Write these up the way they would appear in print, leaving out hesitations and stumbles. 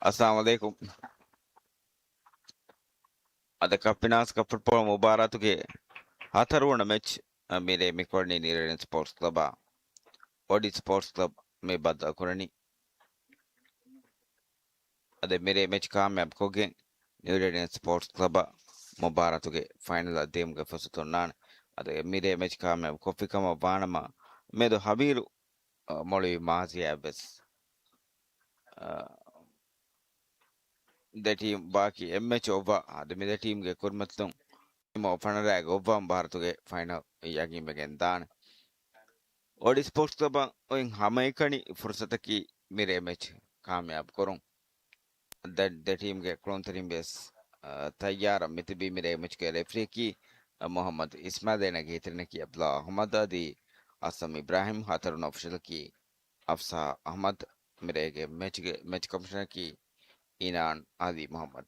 Assalamu alaikum. Ada kapinas ka football mubaratuge hataruna match mere mikorni Nirayan Sports Club Odi Sports Club me bad akurani. Ada mere match kamyab koge Nirayan Sports Club mubaratuge final adem ga fasutunan. Ada mere match kamyab kofikama vanama medo habiru moli mazi abes. The team baki match over ada mere team ge kurmatung mo fanarag over bharatuge final yagi megen dan. Odi Sports Club oin hamaikani fursataki mere match kamyab korun. That the team get Krontarim bes Tayara Mitibi Mire Muchke Refriki Muhammad Ismail Nagitrnaki Abla Hamada di Asam Ibrahim Hatarun official ki Afsa Ahmad Mirege match commissioner ki Inan Ali Muhammad.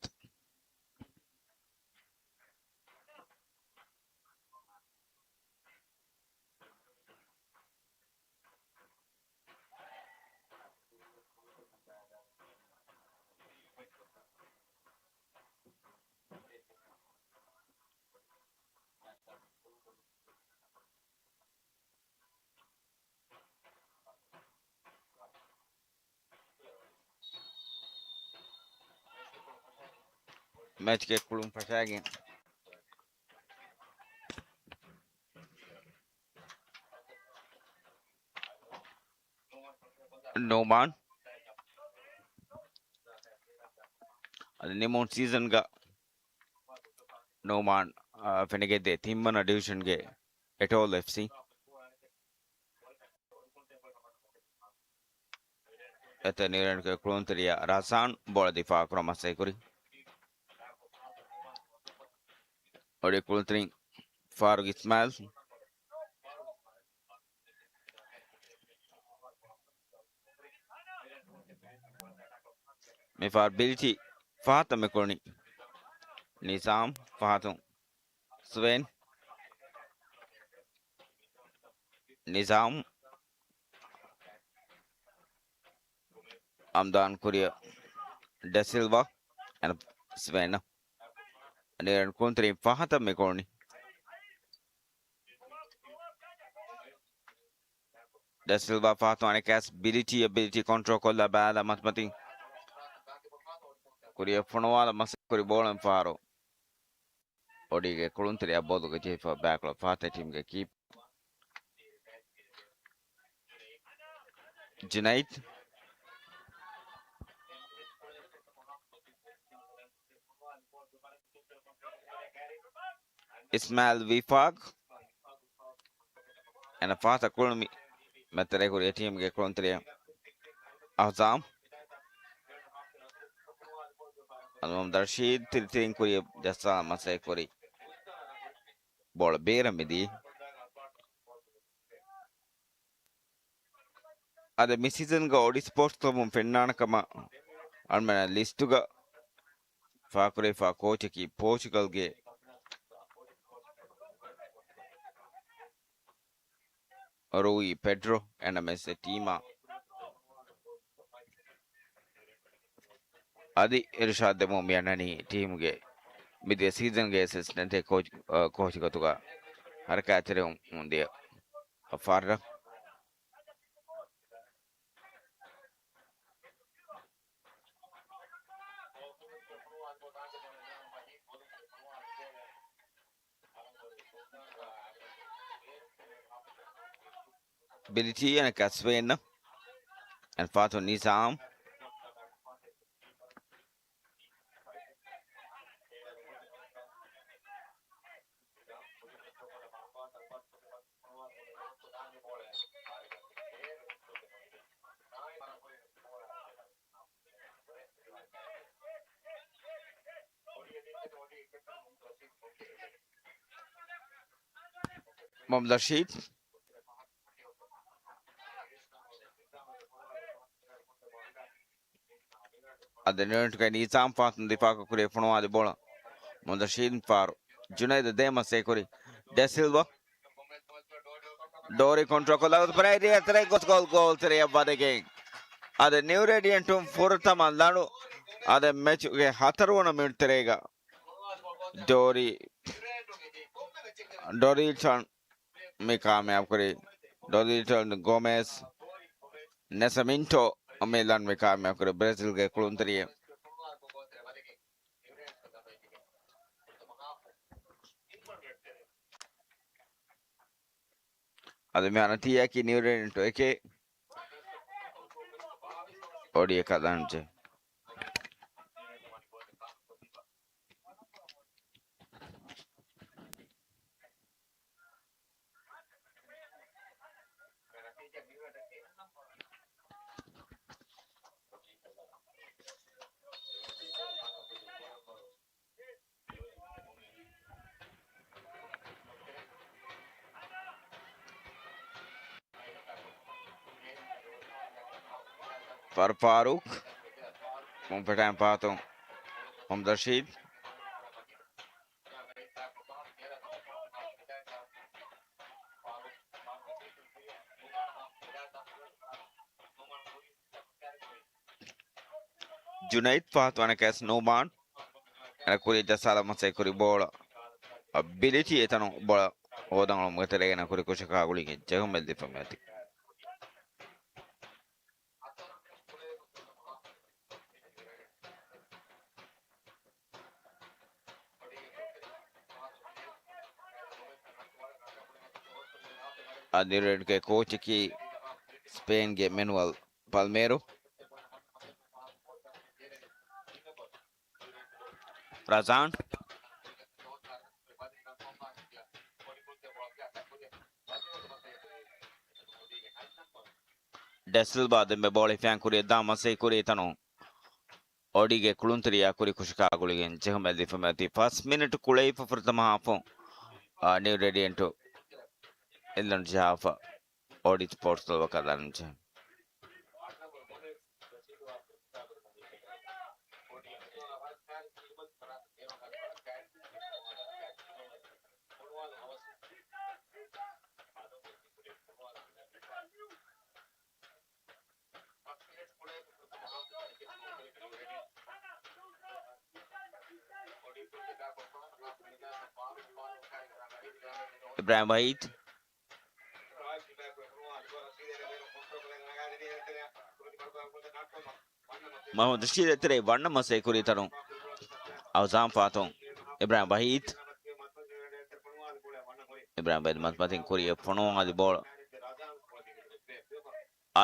Match ke kulum fasagin. No man. The Nimon season ga no man fenege de Timmana division ge at all FC. At the near Krontaria Rasan Bordifa Kromasekuri. Odi Kultring Farg Ismail. Me far Bilti Fata Mekoni Nizam Fatum Sven Nizam Amdan Korea De Silva and Sven and they're country Fata Mekoni De Silva Fata and cast ability control Kola Bala Matmati Korea Fonawala Masakuri Ball and Faro Odi country about the chief of back of Fata team keep Junaid Ismail Vifag and a Fata Kulmi Matarekuri team get country Azam and Rashid Tilting Korea Jasa Masakuri Ball Bear Midi ada misizen ga odi sports club fennana kama almana listu ga fakure fa coach ki Portugal ge Rui Pedro and MS teama adi irshad demo mianani team ge mid season ge assistant coach ga tuga harka atere unde afarra ability and Kaswen and Fatu Nizam Mohamed Rashid ada nerd ka Nizam Fatu Difaka kure fono adi bola Mohamed Rashid Faro Junaid Dema Sekuri De Silva Dori control ko lagu per area tre goal tere abade ge ada new radiant furta mandanu ade match ge hatarona minute terega dori Doriton me kaamyab करे Doriton Gomez Nesaminto Milan me kaamyab करे Brazil के कुलंतरी además tía que ni orento es que odia cadante para Faruk un petan pato Rashid Junaid pato ana kes no man ana kuri jasala masai kuri bola ability etano bola odang lo mgetere na kuri kushaka guli ke jehom bel difamati adired ke coach ki Spain के Manuel Palmero Razan Da Silva de me bola fian kuri dama sei kuri tano Odige Kuluntaria kuri kushka guligen jehmel di famati first minute kulay for the half new ready into ilan jafa Odi sports lo kadan je Ibrahim Wahid Mahmoud Rashid tere vanna masai kuri tano Awzam Fatong Ibrahim Wahid Ibrahim Wahid matmatin kuri fono adi bola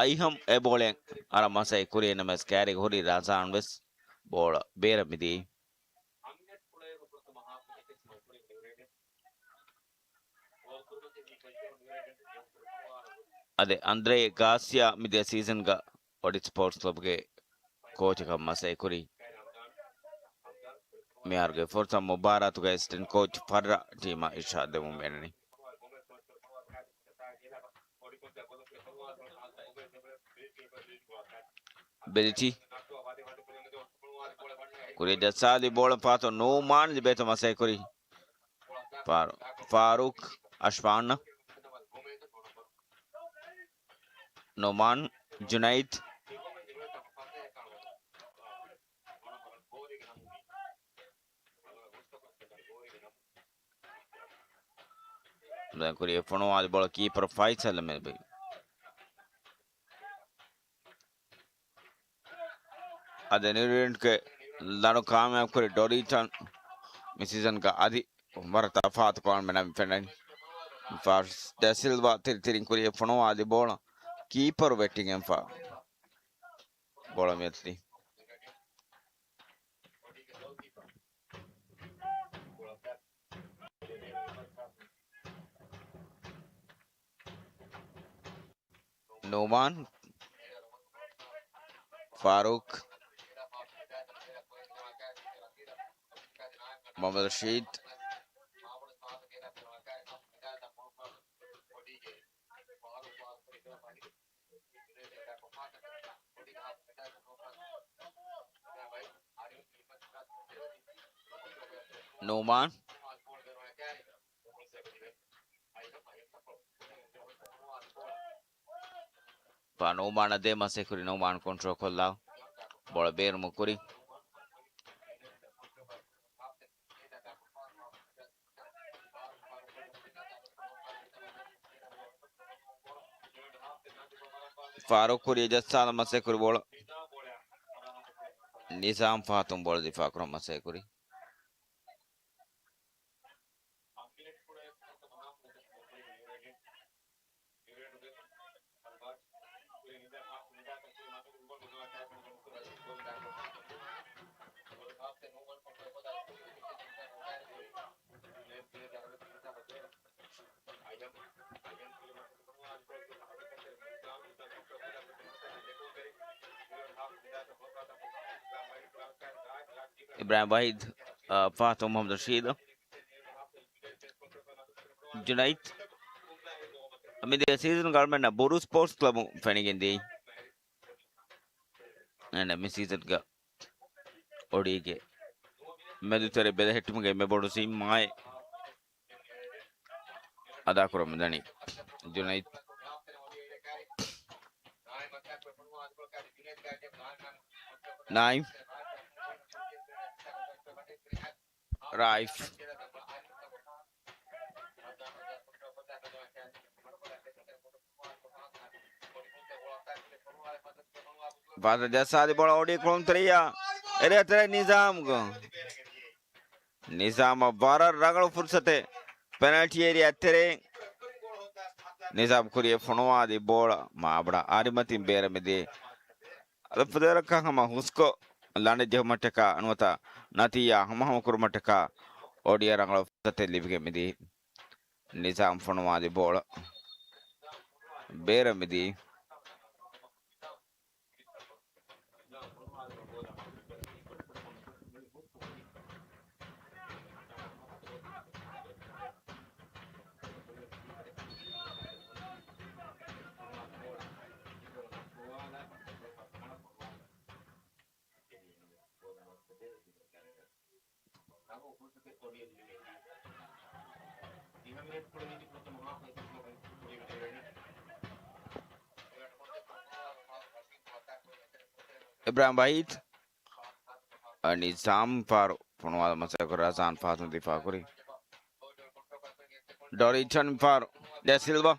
Aiham e bolen ara masai kuri na mas carry kuri Razan wes bola bera midi Ade Andre Garcia midi season ga Odi sports club ke coach ka masai kuri Miarge forza Mubarak to assistant coach Farra tima Irshad de Mumenni Beliti Kuri jasali bola pato no man di beto masai kuri Faruk Ashfan Noman Junaid dan kuri fono adi bola keeper Faisal melbe ade nirent ke lano kaamyab kuri Doriton season ka adi marata faat kon menam fenan Fars Da Silva tirin kuri fono adi bola keeper wetting em fa bola metli Noman Farooq Mohammad Rashid Noman pa Noman ade masai kuri Noman control kolla bola ber mo kuri Farooq कुरी जस्सा मसे कुरी बोल निजाम फातुम बोल दिफा करो मसे कुरी इब्राहिम वाहिद फातुम मोहम्मद रशीद जुनैद अमिद सीजन गवर्नमेंट बोरू स्पोर्ट्स क्लब फैनिगिंदी and mi season ga odige medu tere bede hetumuge me bodu sim mai ada kuro mdani junaid naim raif Vada jasa di bola odi kolom teria ere tere nizam go nizam vara ragalo fursate penalty area tere nizam kuriye fonwa di bola ma abda arimatin bere mede ada fudera ka hama husko lande je mataka anwata natiya hama kurmataka odi ragalo fursate libge mede nizam fonwa di bola bere mede Ibrahim Bahid nizam far fonwa masakura razan fatun difa kuri Dorichan far De Silva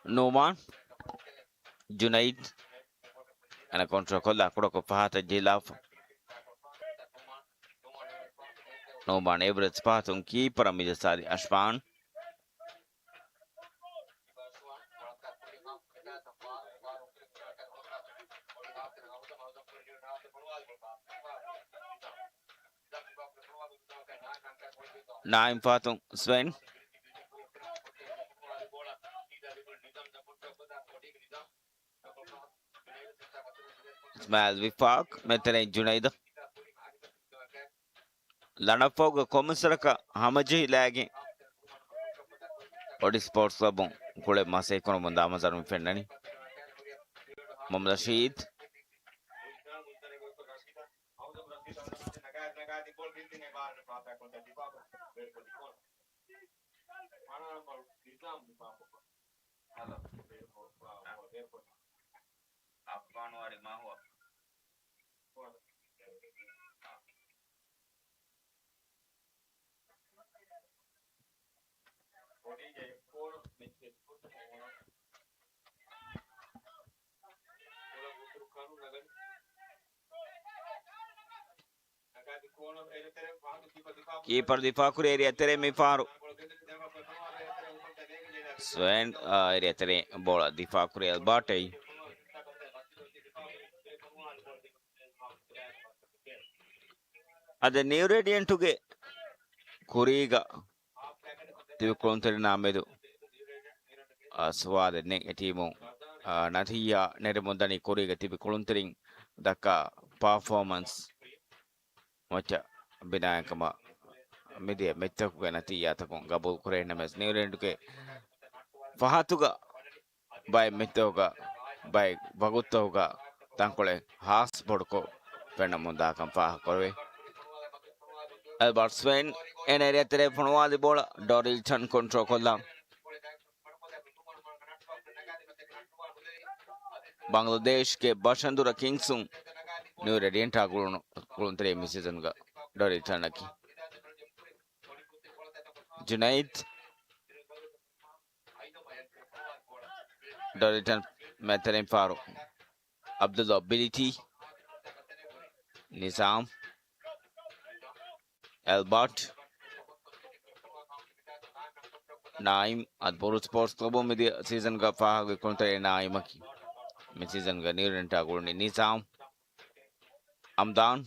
Noman Junaid ana contra kolla ko pahata jilaf Noman Everett patun ki paramija sari Ashpan Naim patun Sven Ismail Wifak metene Junaid Lanafoga komisaraka hamaji lagi odi sports club kule mase kono manda mazar mi fendani Mohammad Rashid keeper difa kure area tere mi faru Sven area tere bola difa kure Albatei ada new radiant tuge kuriga tibi kontere namedu swade ne etimu natiya nere mondani kuriga tibi kolonterin daka performance macha binayakama media metak natiya takon gabul kure names new radiant tuge fahatuga by metoga by bagutoga tankole has bodko pena munda kan pah korwe Albert Swain en area telefono di bola Dorilton contro Collam. Bangladesh ke Bashandura Kingsung new radiant kuluntre season ga Dorilton aki. Junaid Dorilton Methalin Faro Abdul Ability Nizam Albert Naim at Boru Sports Club midi season ga faha kontra Naim aki mid season ga new rent agulni Nizam Amdan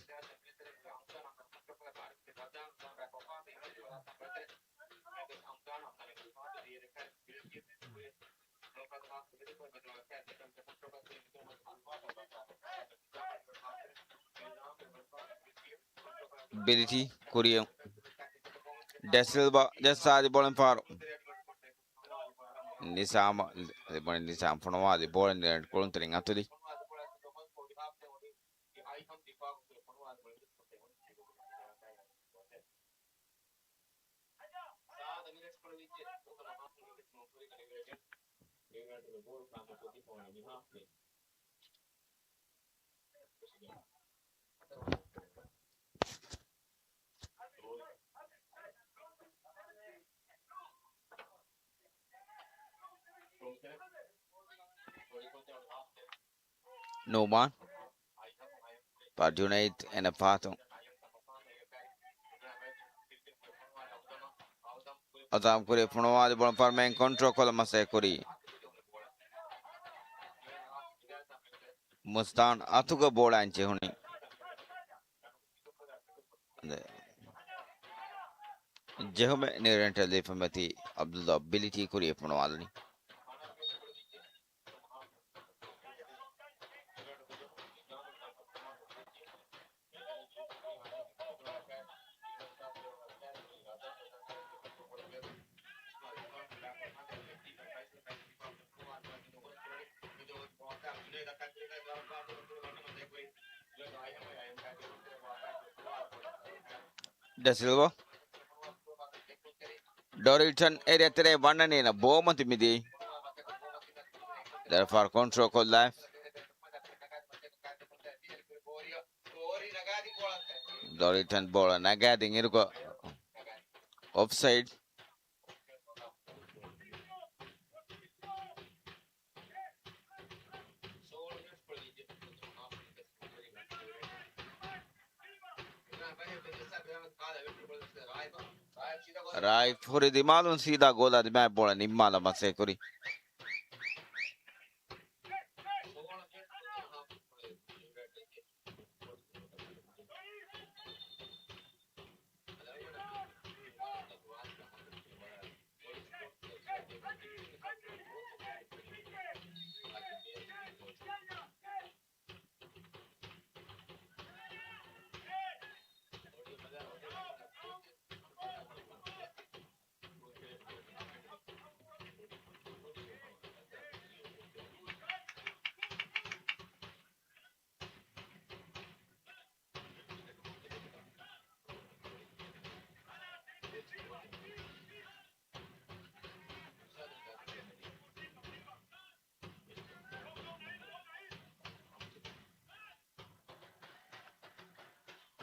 Ability Korea Da Silva Jessa di bola Faro Nizam di bola Nizam fono di bola nel kontra in atoli no man but United and a pato Adam Korea fono di bola Parma contro con la Masai Korea Mustan Atuga bola anche honi Jehome Nerenta de Famati Abdul Ability Korea fono alni Da Silva Dorilton area tere one in a bomb midi therefore control call life Dorilton bola nagading irko offside right for the Malun Sida goal at the map bola Nimala Masekuri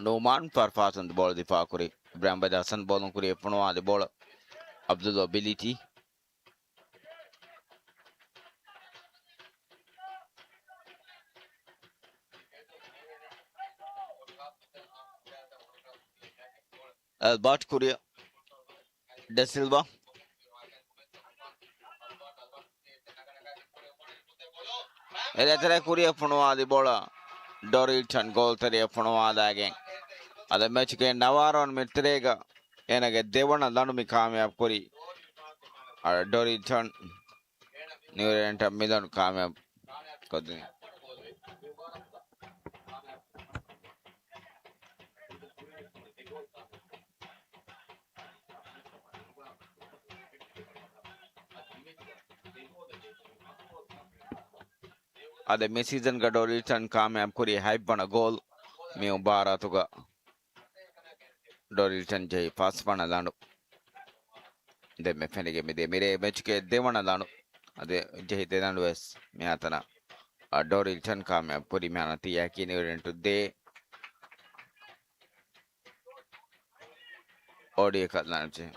no man for fast on the ball the Fakuri Bramba Dasan ball on Korea fono the ball Abdul Ability Albert Korea Da Silva area tere Korea fono the ball Dorilton goal tere fono the again ಅದ ಮ್ಯಾಚ್ಗೆ ನವಾರನ್ ಮಿತ್ರೇಗ ಏನಾಗೆ Devanna ಲಂಡು ಕಾಮಯಾಬ್ ಕೊರಿ ಡೋರಿ return ನ್ಯೂರೆಂಟ Milan ಕಾಮಯಾಬ್ ಕೊದ್ದಿ ಅದ ಮಿ season ಗ ಡೋರಿ return ಕಾಮಯಾಬ್ ಕೊರಿ hype ಬಣ ಗೋಲ್ ಮೇವು ಬಾರ ತುಗ Dorilton J pass panalano. The mechanic me de mire mechke devanalano. Ade J de West Miatana. A Dorilton come put him on a tiaki into de audio catlanche.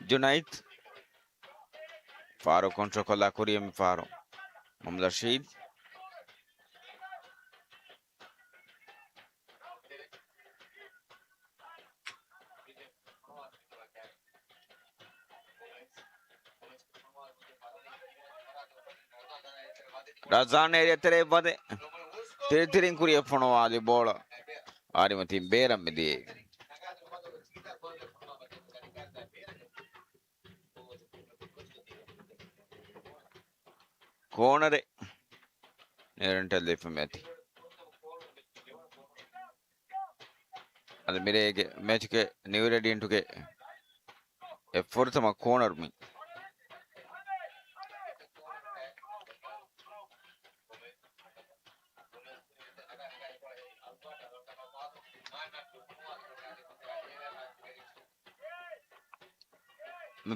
Junait Faro contro con la Curiam Faro. Rashid Razan area tere vade. Tere Kuria Fono di bola. Arimati Bera Medi. Corner Nerental Lefameti. Al Mire Magic new ready into get a fourth of a corner me.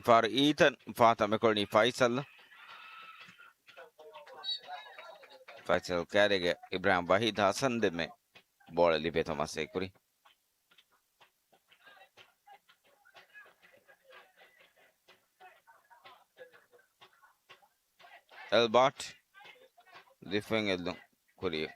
For Ethan Fata Meconi Faisal carrying Ibrahim Bahid Hassan de me. Bola Libeto Masecuri. Elbot Lifting Eldo Kuria.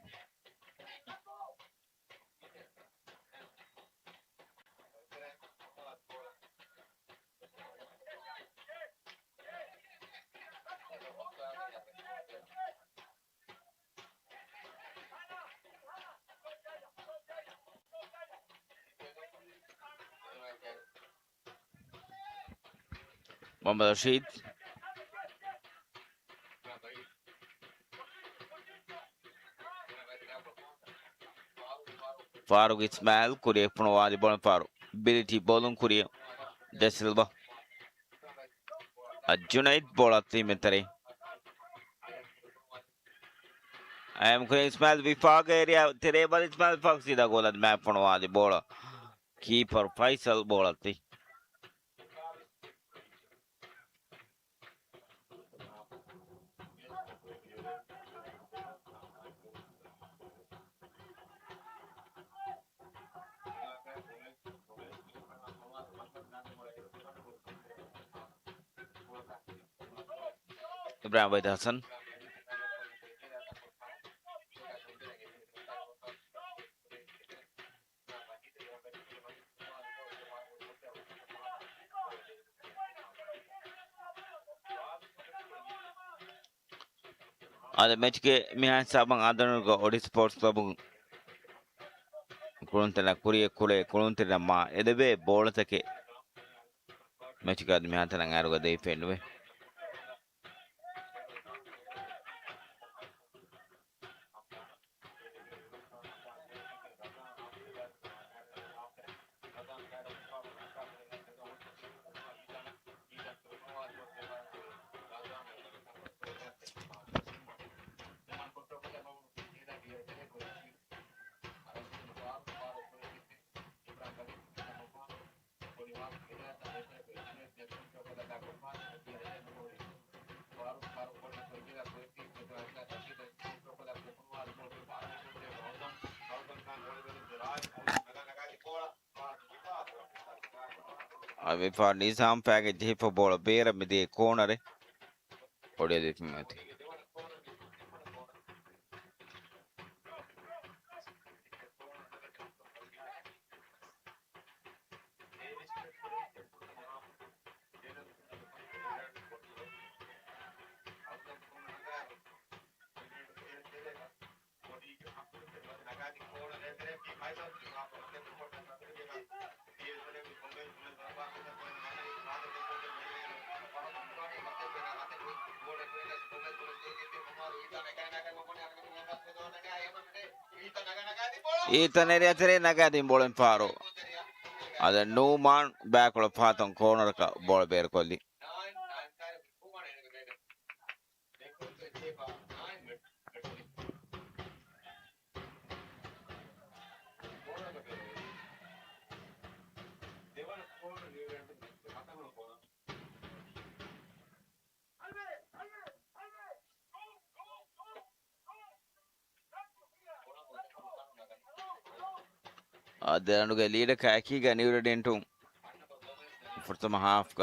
Mohamed Rashid Faruk Ismail Kuria Pronawadi Bon Faru. Bility Bolon Kuria. De Silva. A Junait Bola Timetary. I am going Ismail Vifag area. Today, but Ismail Foxy the goal at map Pronawadi Bola. Keeper Faisal Bolati. Ibrahim Bahid Hassan. Ada match ke mihan sabang adana go odi sports club kuruntela kuriye kule kuruntela ma edebe bola take match ka mihan tana ngaru go dei fenwe ave for nizam package he for bola bera me de corner odi de mate Ethan Eriatre Nagadi Bolen Faro. Ada no man back or path on corner ball bear collie. Then to lead a kaki and you into for some half.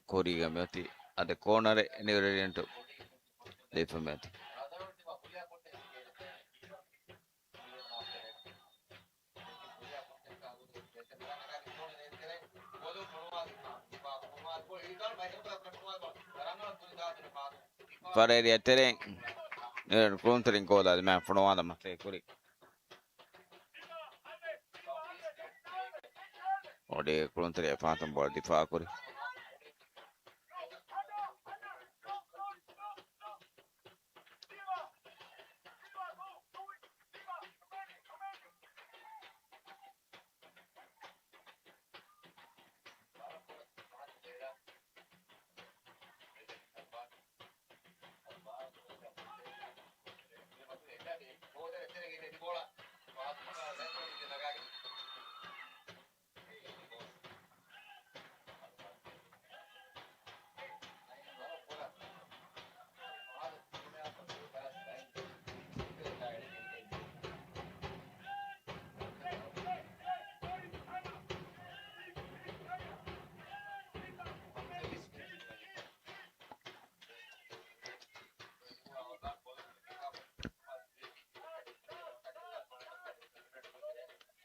Korigamati at the corner near into Defamati. For area terrain, countering code as man for no other mistake. Or the country phantom body for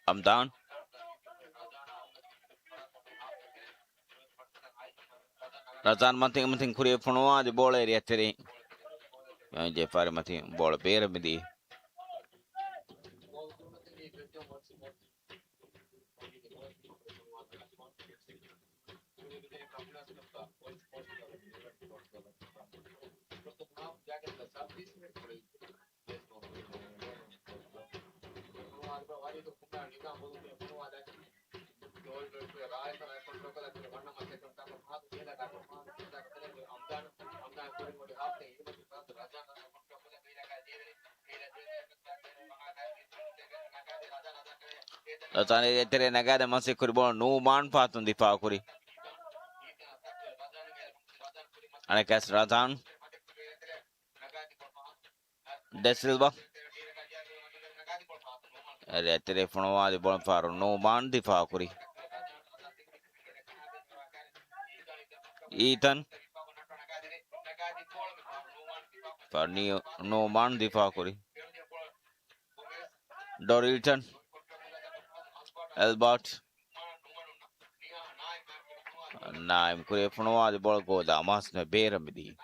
I'm down. Razan Mathing Kuria Fonoa, the ball area terrain. Jeffari Mathing, ball bear with the Razan Nagada Masikuri, no man path on the Fakuri. And I cast Razan De Silva. Telefono di buon faro, no man di Fakuri. Ethan for no man di Fakuri. Dorilton Albert Naim Kurefono di Bolgo da Masna Beramidi.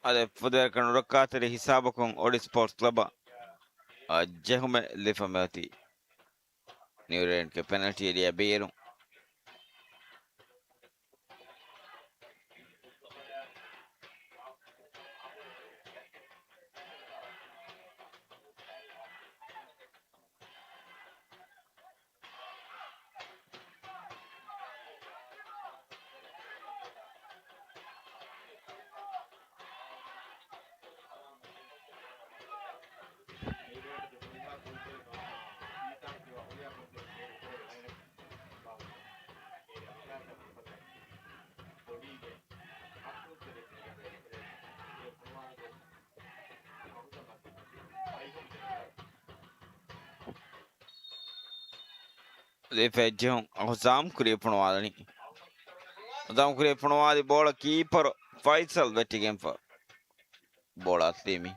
ade poder kan rokkatere hisaba kon odi sports club jehume lifamati niuren ke penalty area beru de fejjon hosam kure ponwalani hosam kure ponwadi bola keeper Faisal vettigen for bola temi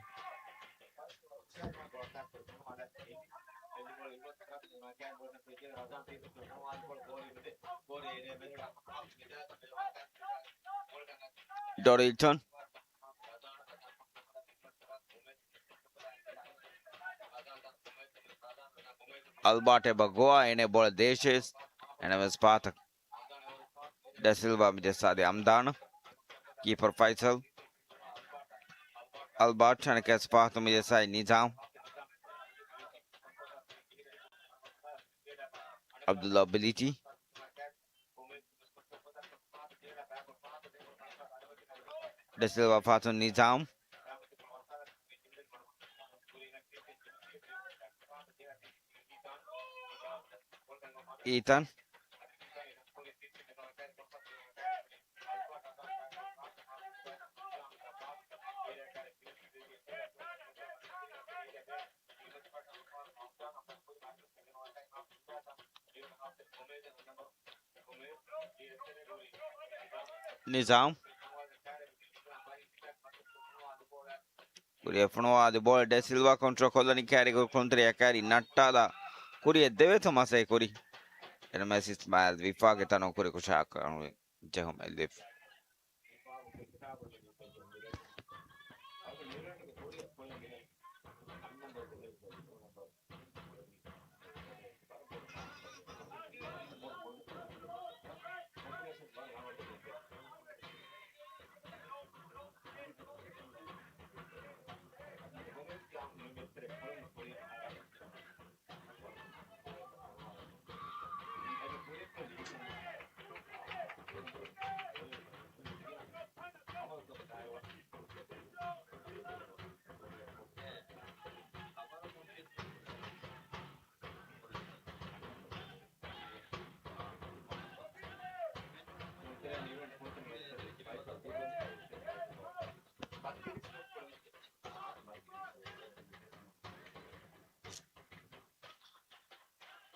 Dorilton Albate Bagoa ene bola deshes ene spata da Silva midesade Amdan keeper Faisal Albert ene ke spata midesai Nizam Abdullah Biliti da Silva Fatun Nizam Ethan Nizam Kurie Fonua the ball de Silva contro Coloni carico contro Yakari Nattada Kurie deve Tomase Kuri and Messi smile we forget on Kuriko Shaka Jehom Elif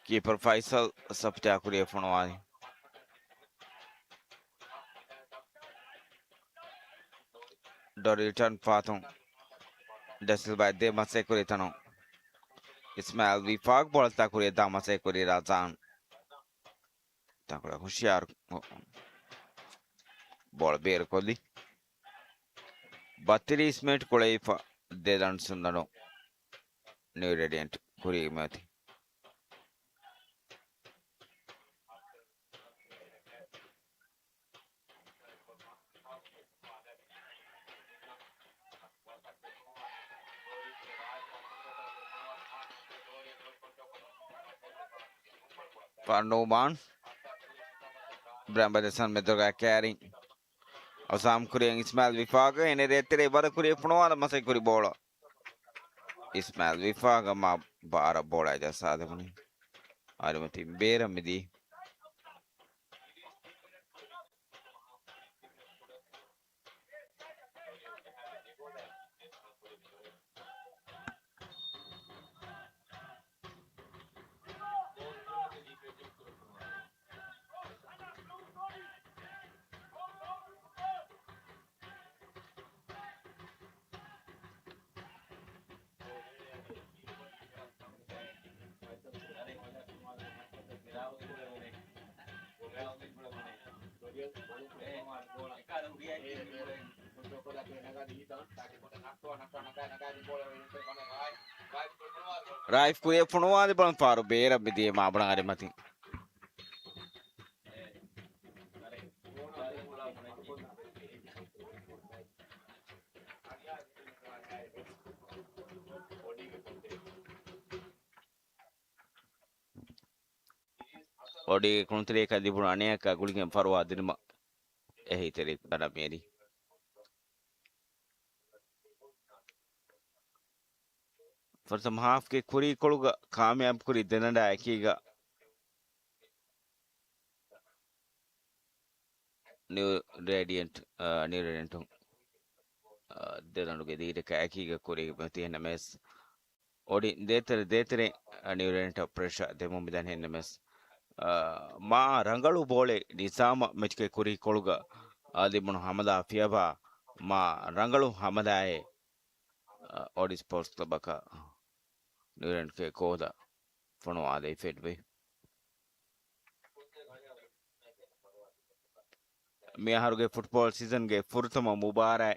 Keeper Faisal Sapta Kurie Fonua Doritan Fatum da Silva de Masecuritano Ismail we fog ball Takuri Damasecuri Razan Takura Hushiar ball bear Koli Battery Smith Kuleifa Dedan Sundano New Radiant Kuri Mati Farnoman Bramba the San Medoga carrying Osam Kuri Ismail Vifaga and a retere Barakuri Fonua Masecuri Bola Ismail Vifaga Ma Bara Bola just Sadamani Arimati Bera Midi Raif kuye funwa de ban faru bera bidi ma bran are mati. Odi kontre ka di burane ka gulgen farwa dirma ehi tere bana meri. For some half ke kuri koluga kamyab kuri denada akiga new radiant denanuge dire ka akiga kuri mati henna mes. Odi detere new radiant pressure de mumidan henna mes. Ma rangalu bole nisama mechke kuri koluga adi mun hamada fiaba ma rangalu hamada e odi sports club ka new radiant ke koda funwa de fedwe. Miyaharuge football season ge furtama mubarak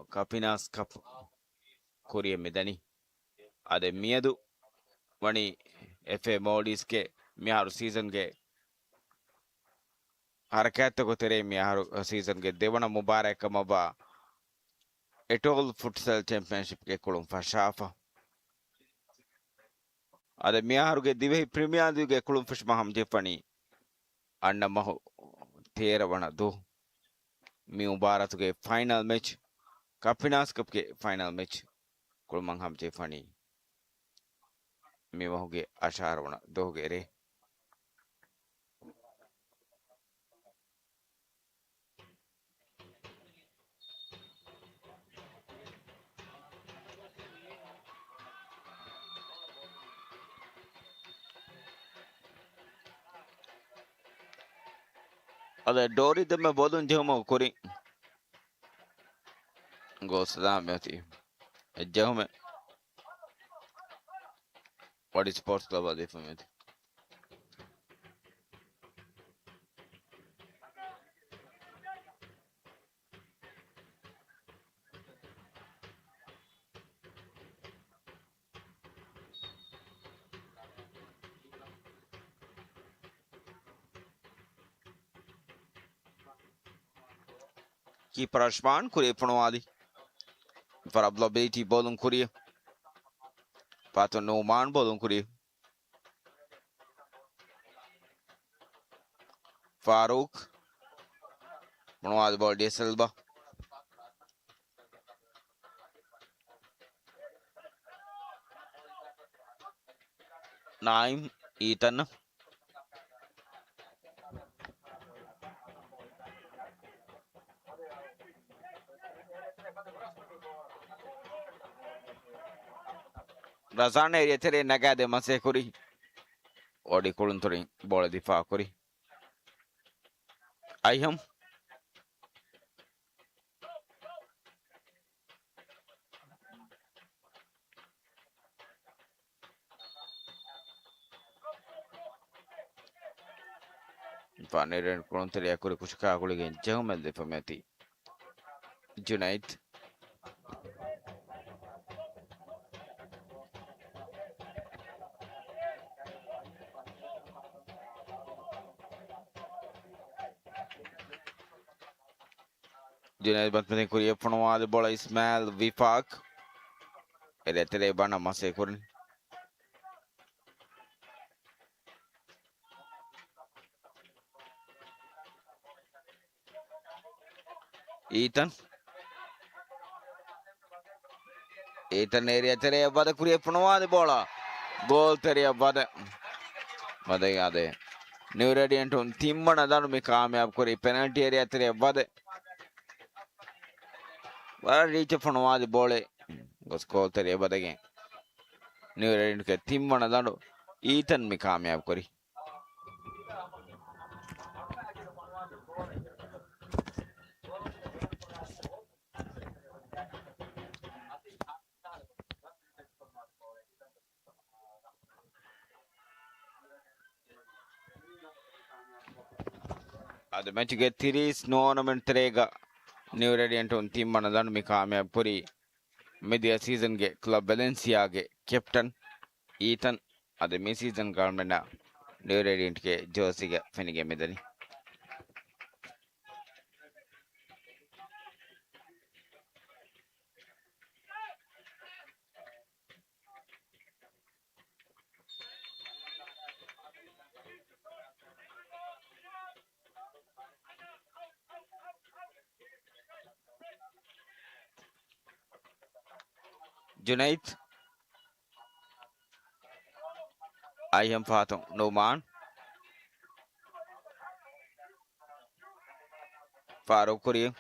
kapinas cup korea medani ade miyadu wani fa Maldives ke miyaharu season ge harakata ko tere miyaharu season ge devana mubarak maba etol futsal championship ke kulum fashafa ade miyaharu ge divhi premier du ge kulum fish maham jefani anna mahu tera wana do mi mubarak ge final match kapinas cup ke final match kulum ham jefani mi mahu ge ashar wana do ge re ade dori de me bodun jema kori go sadam meti jema what is sports club ade fameti ki prashman kuri pronwadi farabla bolun kuri pato no man bolun kuri faruk pronwadi bol de selba naim ethan razan area tere nagade mase kuri odi kulun tori bol difa kuri ayham fanere kulun tori kuri kushka kuri gen jehumel de fameti junaid junaid batmene kuri pronwadi bol ismail vifak ere tere bana mase kuri ethan ethan area tere bada kuri pronwadi bola gol tere bada bada ade new radiant on timmana danu me kaamyab kuri penalty area tere bada bada reach pronwadi bole gos gol tere bada ge new radiant ke timmana danu ethan me kaamyab kuri ade match ge 3 tournament terega New Radiant ಒಂದು team ಅನ್ನೋದನ್ನು ಮಿ ಕಾಮಯಾಬ್ ಪುರಿ ಮಿದಿಯ ಸೀಸನ್ಗೆ club ವೆಲೆನ್ಸಿಯಾಗೆ captain ಈತನ್ ಅದು ಮಿ ಸೀಸನ್ ಗವರ್ಮೆಂಟ್ ನ್ಯೂ ರೇಡಿಯಂಟ್ಗೆ ಜೋಸಿಗೆ ಫೆನಿಗೆ ಮಿದನಿ جنيد أيهم فاتون نومان فاروق كوري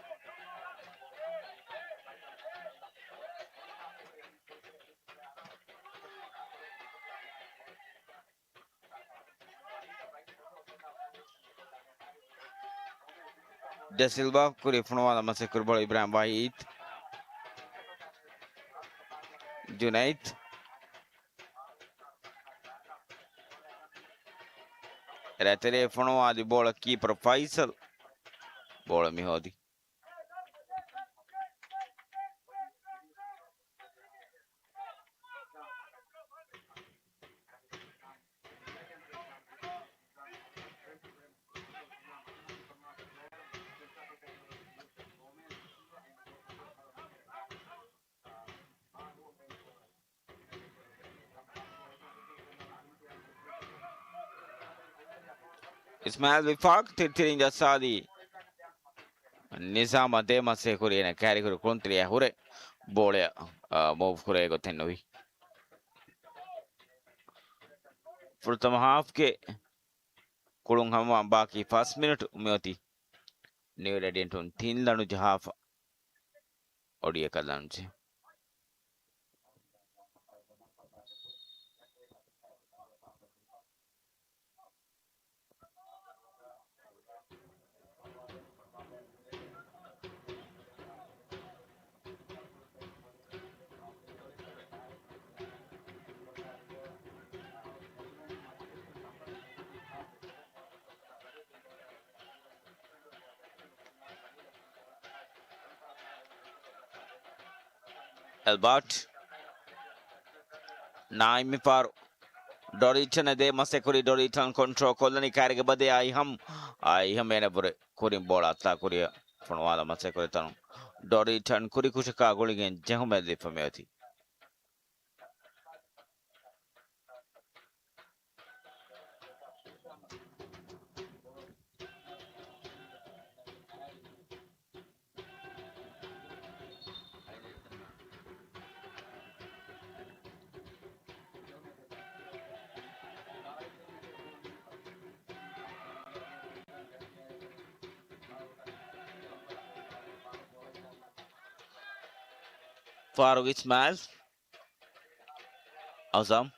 Da Silva كوري فنوانا مسكر بول إبراهيم واحد جنيد راتري فنوانا دي بول كيبر فايسل بول ميهودي إسماعيل وفاق ترتين جسادي نظام أدي مسكوري أنا كاري كوري كونتري هوري بول موف كوري غتنوي فرتم هاف के कुलुंग हम बाकी फर्स्ट मिनट में होती न्यू रेडियंट उन तीन लड़ू जहाफ और ये कदम से एल्बर्ट नाइमी पार डोरिटन अदे मसेकुरी डोरिटन कंट्रोल कोलनी कार्य बदे आई हम मैंने बुरे कुरी बोला था कुरी फनवाला मसेकुरी तनु डोरिटन कुरी कुछ कागुली गें जहाँ मैं लिप में थी फारूक इस्माइल आज़म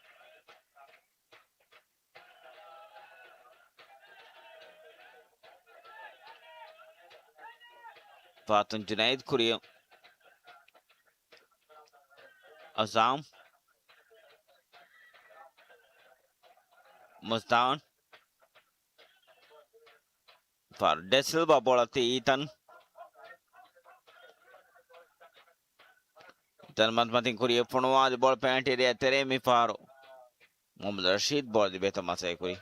फातन जुनैद कुरी आज़म मुस्तान फार डेसिल बाबोला थी ईतन तनमत मतिंग कुरी फनवाला बॉल पेंट एरिया तेरे में फारो मोहम्मद रशीद बॉल दी बेहतर मसेकुरी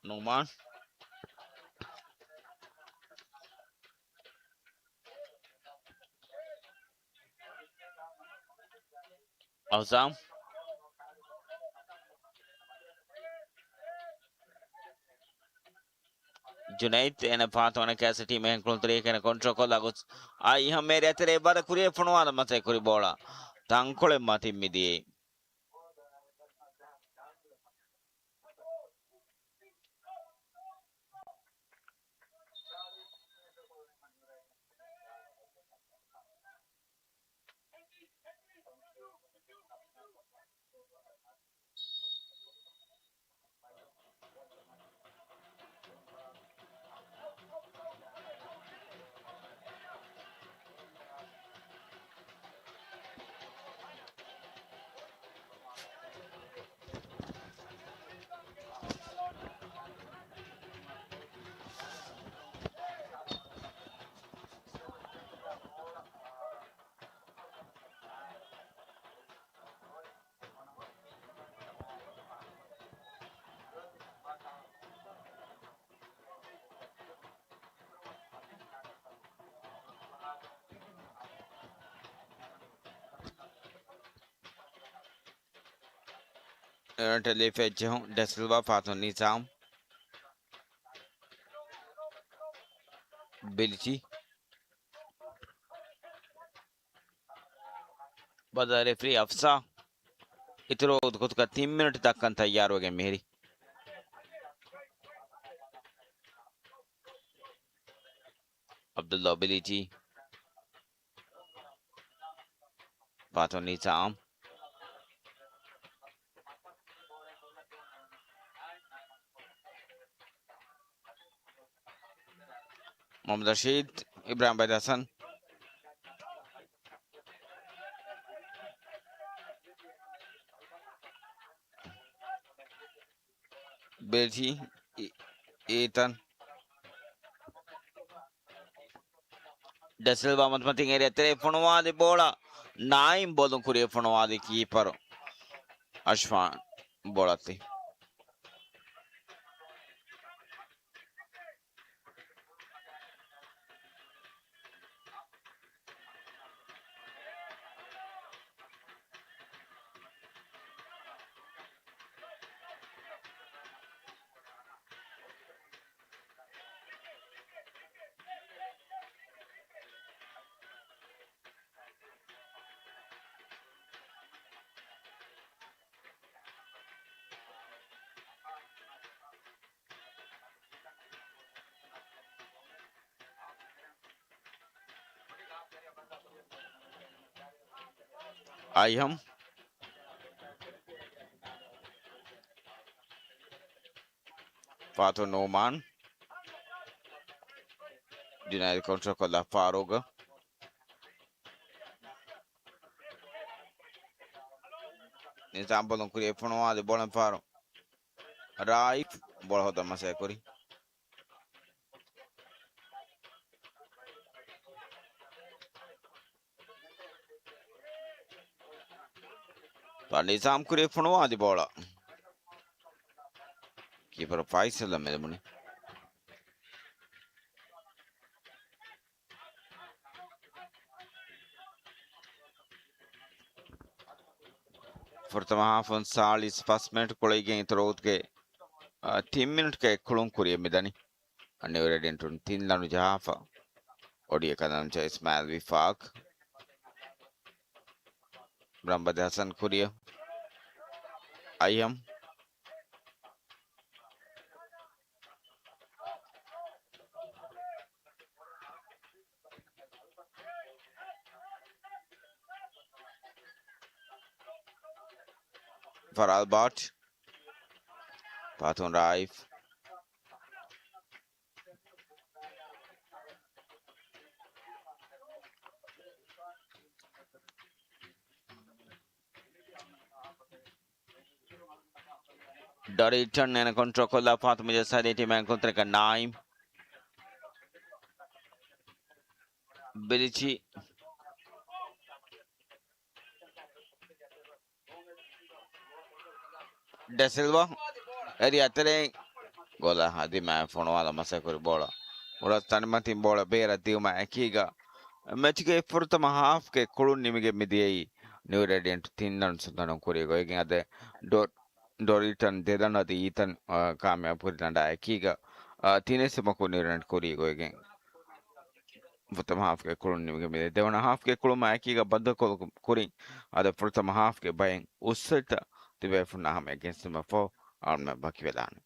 नुमान आज़म जुनैद एने फातोने कैसे टीम है कुलतरी के ने कंट्रोल को लागुस आई हम मेरे तेरे बार कुरी फनवाला मसेकुरी बोला तांकोले माती मिदी Telefecho, Da Silva Faton Nizam, Bilchi, बदा रेफरी अफसा इतरो खुद का 3 मिनट तक kan तैयार हो गए मेरी Abdullah बिलीची Faton Nizam, Mohammad Rashid, Ibrahim Badasan, Bilchi, Ethan, Da Silva matmating area telefono di bola, Naim bolon kurifono di keeper, Ashfan, Bolati. Ayham, Faton Noman, United control con la Faroga, Nizam bolon kurifono di bola faro, Raif, bola hoda masakuri. Nizam kurifono di bola. Keeper Faisal la medmuni. Fortama hafon salis first minute kolay gen throat ke 3 minute ke kulon kuriye medani. Anne ready into 3 lanu jahafa. Odiya kadam cha Ismail Wifaq. Brahmad Hassan kuriya. Ayam. Faral Bart. Patun Raif. Dari turn and control con la Fatum Jasa de team and contra Naim. Bilici. Da Silva. Area tere. Gola hadi ma fono ala masakuri bola. Ora tanmati bola bera tiu ma akiga. ಮ್ಯಾಚ್ಗೆ ಪ್ರಥಮ ಹಾಫ್ಗೆ ಕೊಳು ನಿಮಗೆ ಮಿದಿಯೈ ನೀವು ready ಅಂತ ತಿನ್ನನ್ ಸುತ್ತನ ಕೊರಿಗೋ ಈಗ ಅದೇ ಡೋರಿಟನ್ ದೇದನದಿ ಈತನ್ ಕಾಮ್ಯ ಪುರಿನಂಡ ಈಗ ತಿನೇಸಿ ಮಕು ನೀರನ್ ಕೊರಿಗೋ ಈಗ ಪ್ರಥಮ ಹಾಫ್ಗೆ ಕೊಳು ನಿಮಗೆ ಮಿದೆ ದೇವನ ಹಾಫ್ಗೆ ಕೊಳು ಮ್ಯಾಕೀಗ ಬದ್ಧ ಕೊರಿ ಅದೇ ಪ್ರಥಮ ಹಾಫ್ಗೆ ಭಯಂ ಉಸ್ಸಟ ತಿವೆ ಫುನ್ನ ಹಮ್ ಅಗೇನ್ಸ್ಟ್ ಮಫೋ ಆಲ್ಮ ಬಕಿವೆಲಾನ್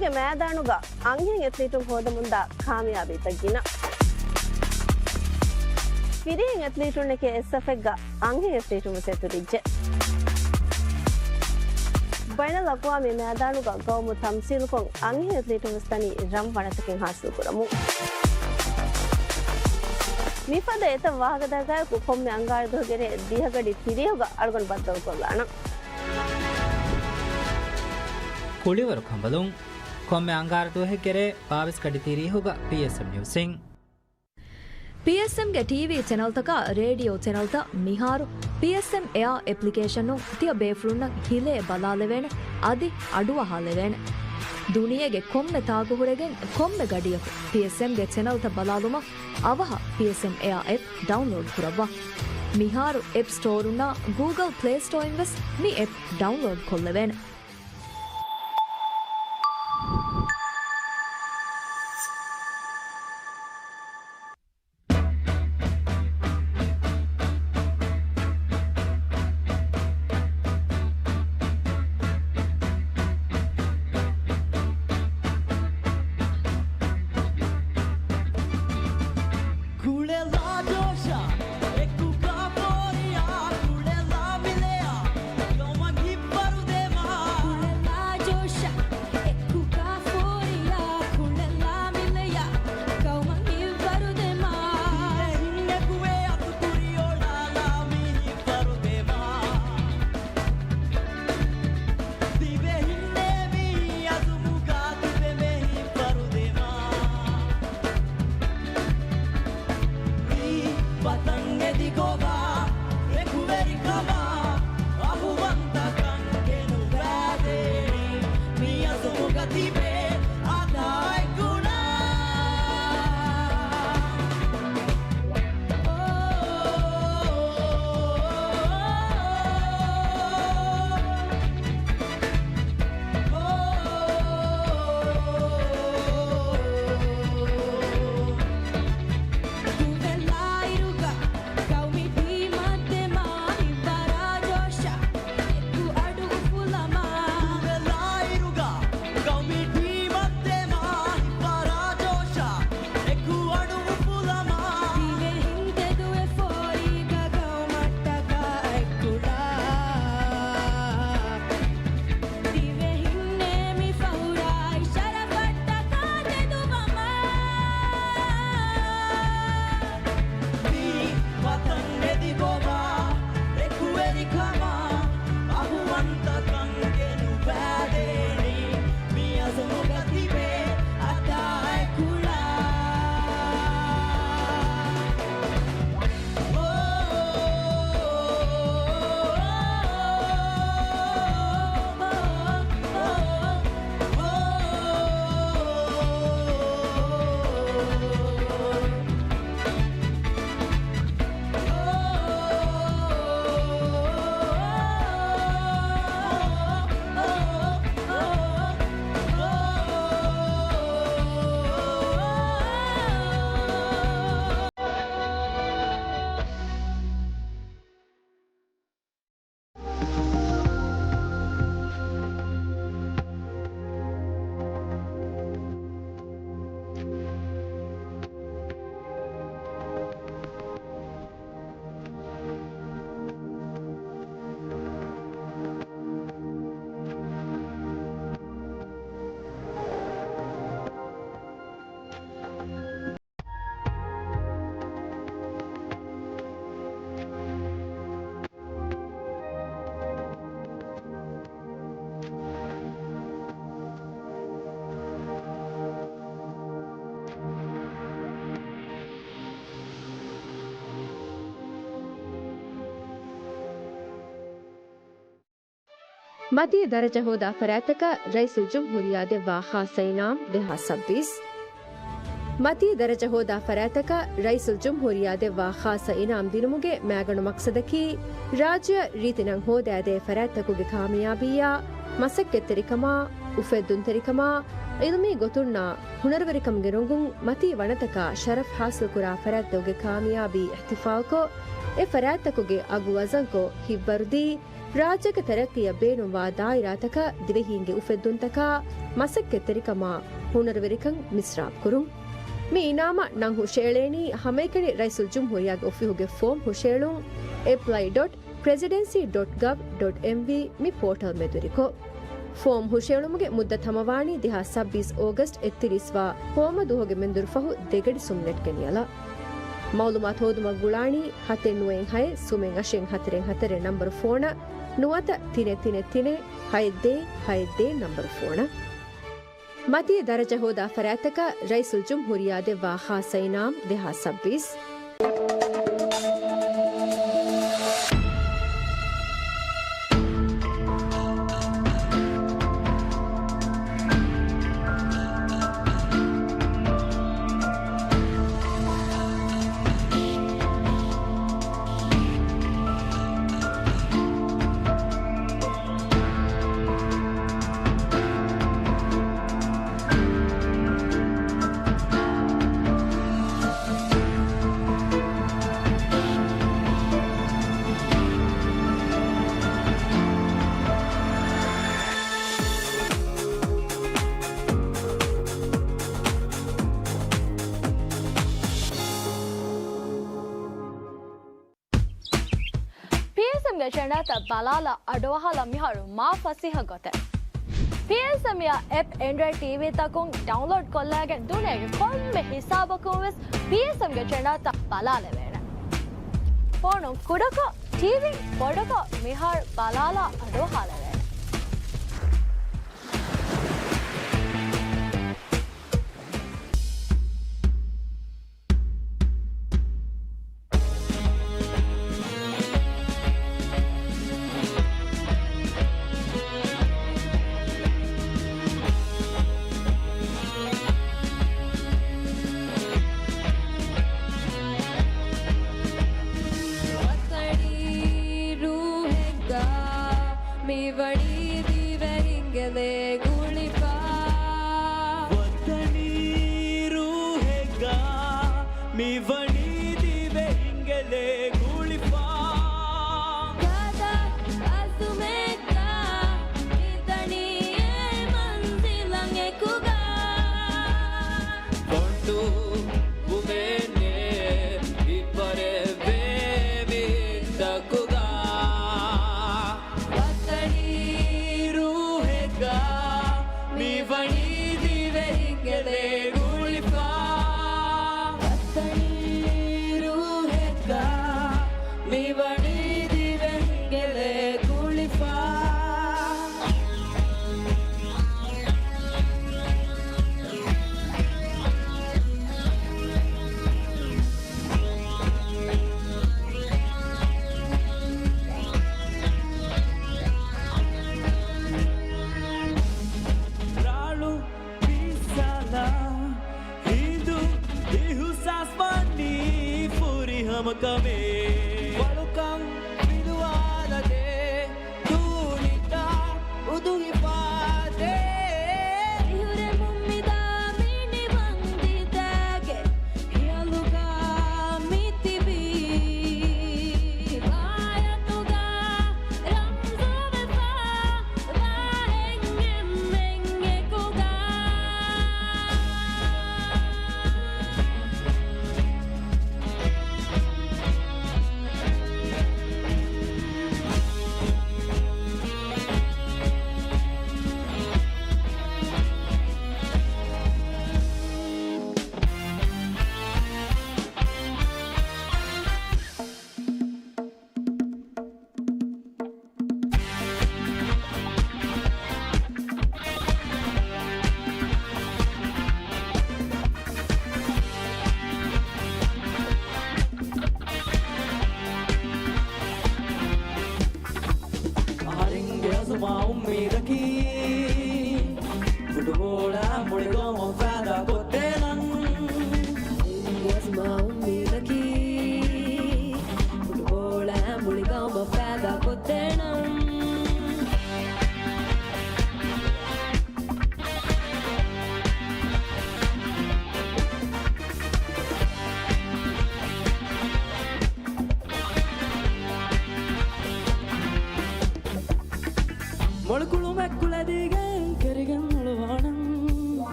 ಮಿಫದಗೆ ಮೇದಾನುಗ ಅಂಗಿನ ಎತ್ಲೀಟು ಹೋದ ಮುಂದ ಕಾಮಯಾಬಿ ತಗ್ಗಿನ ಫಿರಿಯನ್ ಎತ್ಲೀಟುನಕ್ಕೆ ಎಸ್ಎಫ್ಎಗ್ಗ ಅಂಗಿನ ಎತ್ಲೀಟು ಮುಸೆತುರಿಜ್ಜೆ ಬೈನಲ್ ಅಕ್ವಾಮಿ ಮೇದಾನುಗ ಗೌಮು ತಮ್ಸೀಲುಕೊಂ ಅಂಗಿನ ಎತ್ಲೀಟು ಮುಸ್ತನಿ ರಂ ವಣತಕ್ಕೆ ಹಾಸಲು ಕುರಮು ಮಿಫದ ಎತ ವಾಗದಾಗ ಕೊಮ್ಮೆ ಅಂಗಾಳದೊಗೆರೆ ದಿಹಗಡಿ ತಿರಿಯುಗ ಅಳ್ಗೊಂಡು ಬದ್ದವು ಕೊಲ್ಲಾಣ ಕುಳಿವರು ಕಂಬಲುಂ ಕೊಮ್ಮೆ ಅಂಗಾರದು ಹೆಗೆರೆ ಬಾವಿಸ್ ಕಡಿ ತಿರಿಯುಗ ಪಿಎಸ್ಎಂ ನ್ಯೂಸಿಂಗ್ PSM ಗೆ ಟಿವಿ ಚಾನೆಲ್ ತಕ ರೇಡಿಯೋ ಚಾನೆಲ್ ತ ಮಿಹಾರು PSM Air ಅಪ್ಲಿಕೇಶನ್ ತಿಯ ಬೇಫ್ರುನ್ನ ಹಿಲೆ ಬಲಾಲೆವೇನೆ ಅದಿ ಅಡುವ ಹಾಲೆವೇನೆ ದುನಿಯೆಗೆ ಕೊಮ್ಮೆ ತಾಗುಹುರೆಗೆ ಕೊಮ್ಮೆ ಗಡಿಯಕು PSM ಗೆ ಚಾನೆಲ್ ತ ಬಲಾಲುಮ ಅವಹ PSM Air app ಡೌನ್ಲೋಡ್ ಕುರವ್ವ ಮಿಹಾರು ಆಪ್ ಸ್ಟೋರ್ ಉನ್ನ ಗೂಗಲ್ ಪ್ಲೇ ಸ್ಟೋರ್ ಇನ್ವೆಸ್ ಮಿ ಆಪ್ ಡೌನ್ಲೋಡ್ ಕೊಲ್ಲವೇನೆ मती दर्जा होदा फरातक रईसुल जमहूरिया दे वाखा सईनाम 2026 मती दर्जा होदा फरातक रईसुल जमहूरिया दे वाखा सईनाम दिनुमुगे मैगणु मकसदकी राज्य रीतिनं होदा दे फरातकुगे कामयाबिया मसक्केतरिकमा उफेद्दुंतरिकमा इल्मी गोतुन्ना हुनरवरिकम ಗೆರುಂಗುಂ ಮತಿ ವಣತಕ ಶರಫ್ ಹಾಸಿಲ್ ಕುರಾ ಫರಾತ್ತುಗೆ ಕಾಮಯಾಬಿ ಇಹ್ತಿಫಾಲ್ ಕೋ ಎ ಫರಾತ್ತಕುಗೆ ಅಗು ವಜನ್ ಕೋ ಹಿಬ್ಬರ್ದಿ ರಾಜ್ಯಕ ತೆರಕಿಯ ಬೇನುವಾ ದಾಯಿರಾತಕ ದಿವೆಹೀಂಗೆ ಉಫೆದ್ದುಂತಕ ಮಸಕ್ಕೆ ತೆರಿಕಮ ಹುನರವೆರಿಕಂ ಮಿಸ್ರಾಬ್ ಕುರುಂ ಮಿ ಇನಾಮ ನಂ ಹುಶೇಳೇನಿ ಹಮೈಕಣಿ ರೈಸುಲ್ ಜುಮ್ಹೂರಿಯಾಗ ಒಫಿಹುಗೆ ಫೋಮ್ ಹುಶೇಳುಂ apply.presidency.gov.mv ಮಿ ಪೋರ್ಟಲ್ ಮೆದುರಿಕೊ ಫೋಮ್ ಹುಶೇಳುಮುಗೆ ಮುದ್ದ ಥಮವಾಣಿ 2026 ಆಗಸ್ಟ್ ಎತ್ತಿರಿಸ್ವಾ ಹೋಮ ದುಹೊಗೆ ಮೆಂದುರುಫಹು ದೆಗಡಿ ಸುಮ್ನೆಟ್ಗೆ ನಿಯಲ ಮೌಲುಮಾತ್ ಹೋದುಮ ಗುಳಾಣಿ ಹತೆ ನುಯೆಂ ಹೈ ಸುಮೆಂ ಅಶೆಂ ಹತರೆಂ ಹತರೆ ನಂಬರ್ ಫೋನ ನುವತ ತಿನೆ ತಿನೆ ತಿನೆ ಹೈದ್ದೇ ನಂಬರ್ ಫೋನ ಮತಿ ದರಜ ಹೋದ ಫರಾತಕ ರೈಸುಲ್ ಜುಮ್ಹೂರಿಯಾದೆ ವಾಹಾ ಸೈನಾಮ್ 2026 ಚಂಡಾತ ಬಲಾಲ ಅಡವಹಲ ಮಿಹಾರು ಮಾ ಫಸಿಹ ಗೊತೆ PSM ya app Android TV takung download kollage dunege komme hisabakun wes PSM ge chendata balala vena phone kudaka TV podaka mihar balala adohala vena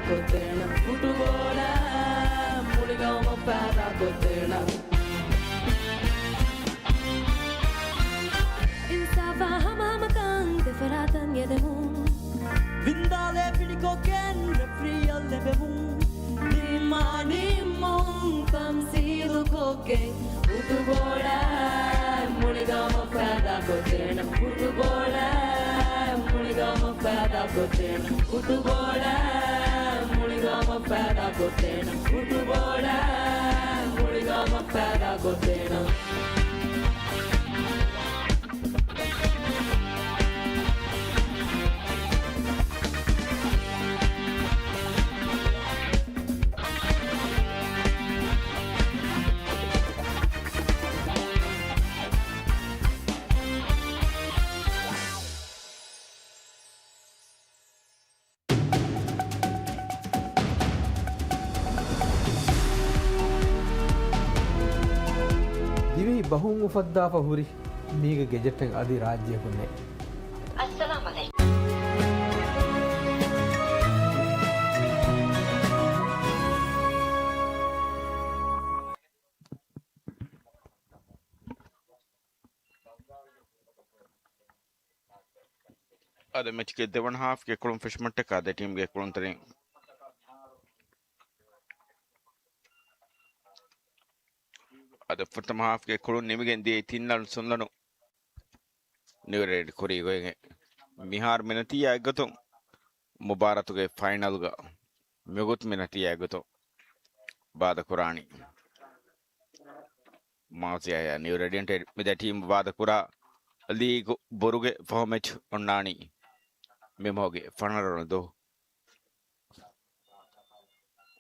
ಕೊತ್ತೇಣ ಫುಟುಗೋಳ ಮುಳಿಗಾಮ ಪ್ಯಾದ ಕೊತ್ತೇಣ Insafa hamamakang deferatan yedemu Vindale pinikoken refrial lebemu Nimani mong pamsilu koke Futugola muligama fada kotena Futugola muligama fada kotena Futugola muligama fada kotena Futugola muligama fada kotena Dhivehi බහුන් උපද්දා පහුරි මේක ගෙජෙට්ටෙන් අධි රාජ්‍යකුන්නේ අද match එකේ දෙවන half එකේ කුළුම් ෆිෂ්මන්ට් එක අද team ගේ කුළුම් තරෙන් අද ප්‍රථම half එකේ කුළුම් නිමගෙන් දී තින්නල් සොන්නනු නිවරේඩ් කොරි ගොයේ මිහාර් මිනතිය අගතොන් මුබාරතුගේ ෆයිනල් ಗ මෙගොත් මිනතිය අගතො බාද කුරානි මාසියා නිවරේඩ්න්ට මෙද ටීම් බාද කුරා ලීග් බොරුගේ ෆෝමැච් ඔන්නානි මෙමෝගේ ෆනරනදෝ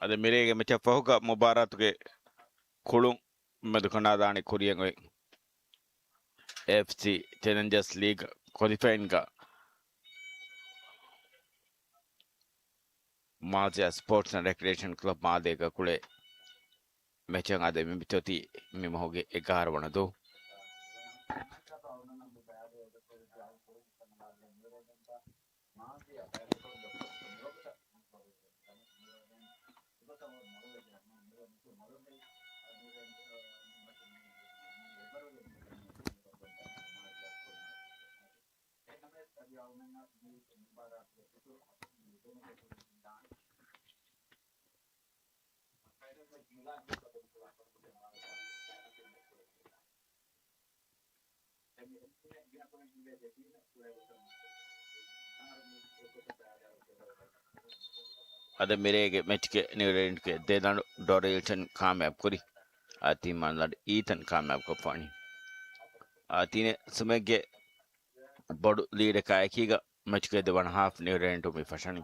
අද මිරේගේ මෙච ෆෝක මුබාරතුගේ කුළුම් මෙදුකනාදානි කුරියන් ඔය FC Challengers League qualifying ga Maldives Sports and Recreation Club maadega kule mechang ade mitoti mimoge 11 වනදෝ අද මිරේගේ මැච් එකේ නිවරෙන්ට් के දෙදණු ඩොරේල්ටන් කාමයාබ් කුරි ආති මන්ලඩ ඊතන් කාමයාබ් කොෆානි ආතිනේ සමගේ බොඩු ලීඩ් එකයිකීග මැච් එකේ දෙවන half නිවරෙන්ට් උමි ෆෂනි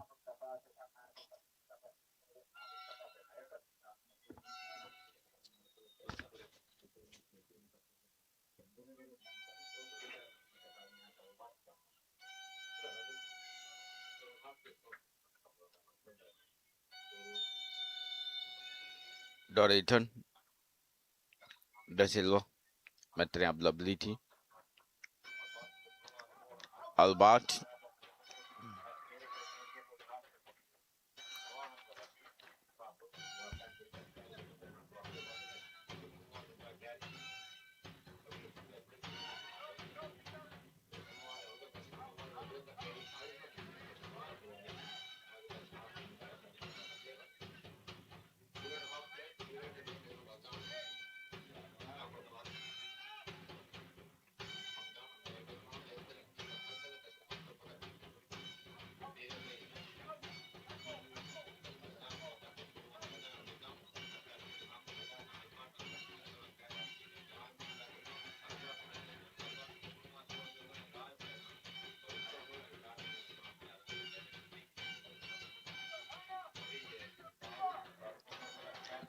Dorrington Da Silva mettere ability Albert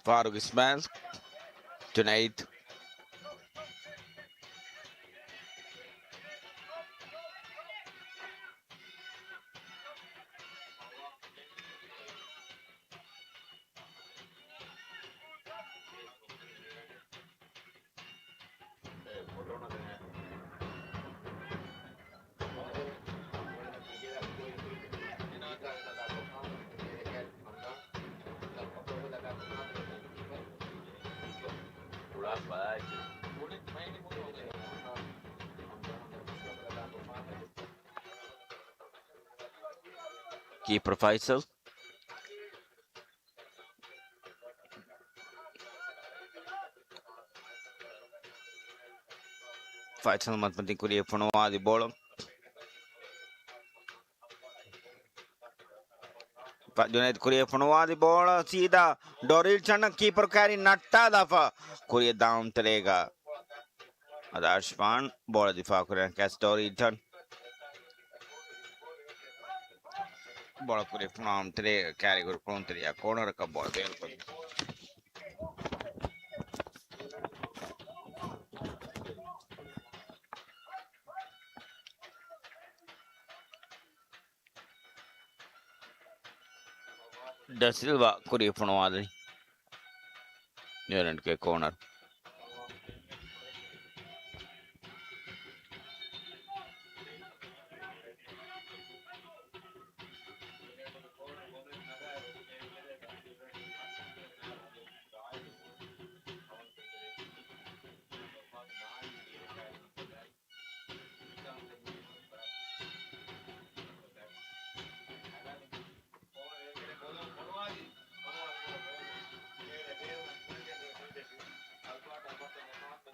Farooq Ismail tonight. Keeper Faisal. Faisal mas penting kuria penuh di bola. Pak Junaid kuria penuh di bola. Sida Doril Chana keeper carry natta dafa. Kuria down terega. Ada Ashman bola difa kuria catch Doril Chan. Bola kuria penuh terega carry kuria penuh terega. Corner ka bola belakang. Da Silva kuria penuh ada. New Zealand ke corner.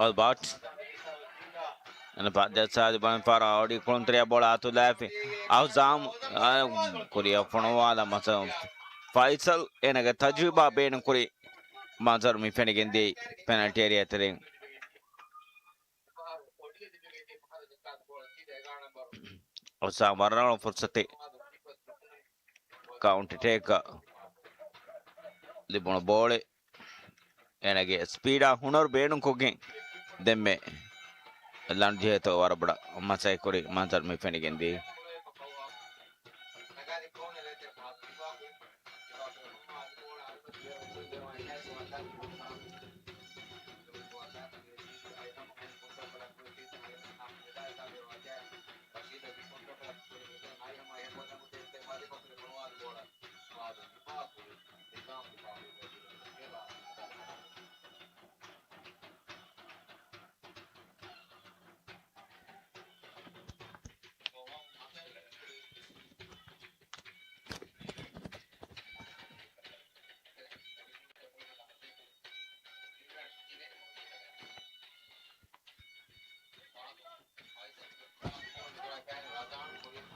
Albert. Ano pa desa di ban para odi kontria bola atu lefe. Auzam kuria fonowala masa Faisal enaga tajriba ben kuri manzar mi fenigende penalty area tereng. Auzam warna fursate counter take di bono bola enage speeda hunor benu kogen demme landje to warabda masai kuri manzar mi fenigende.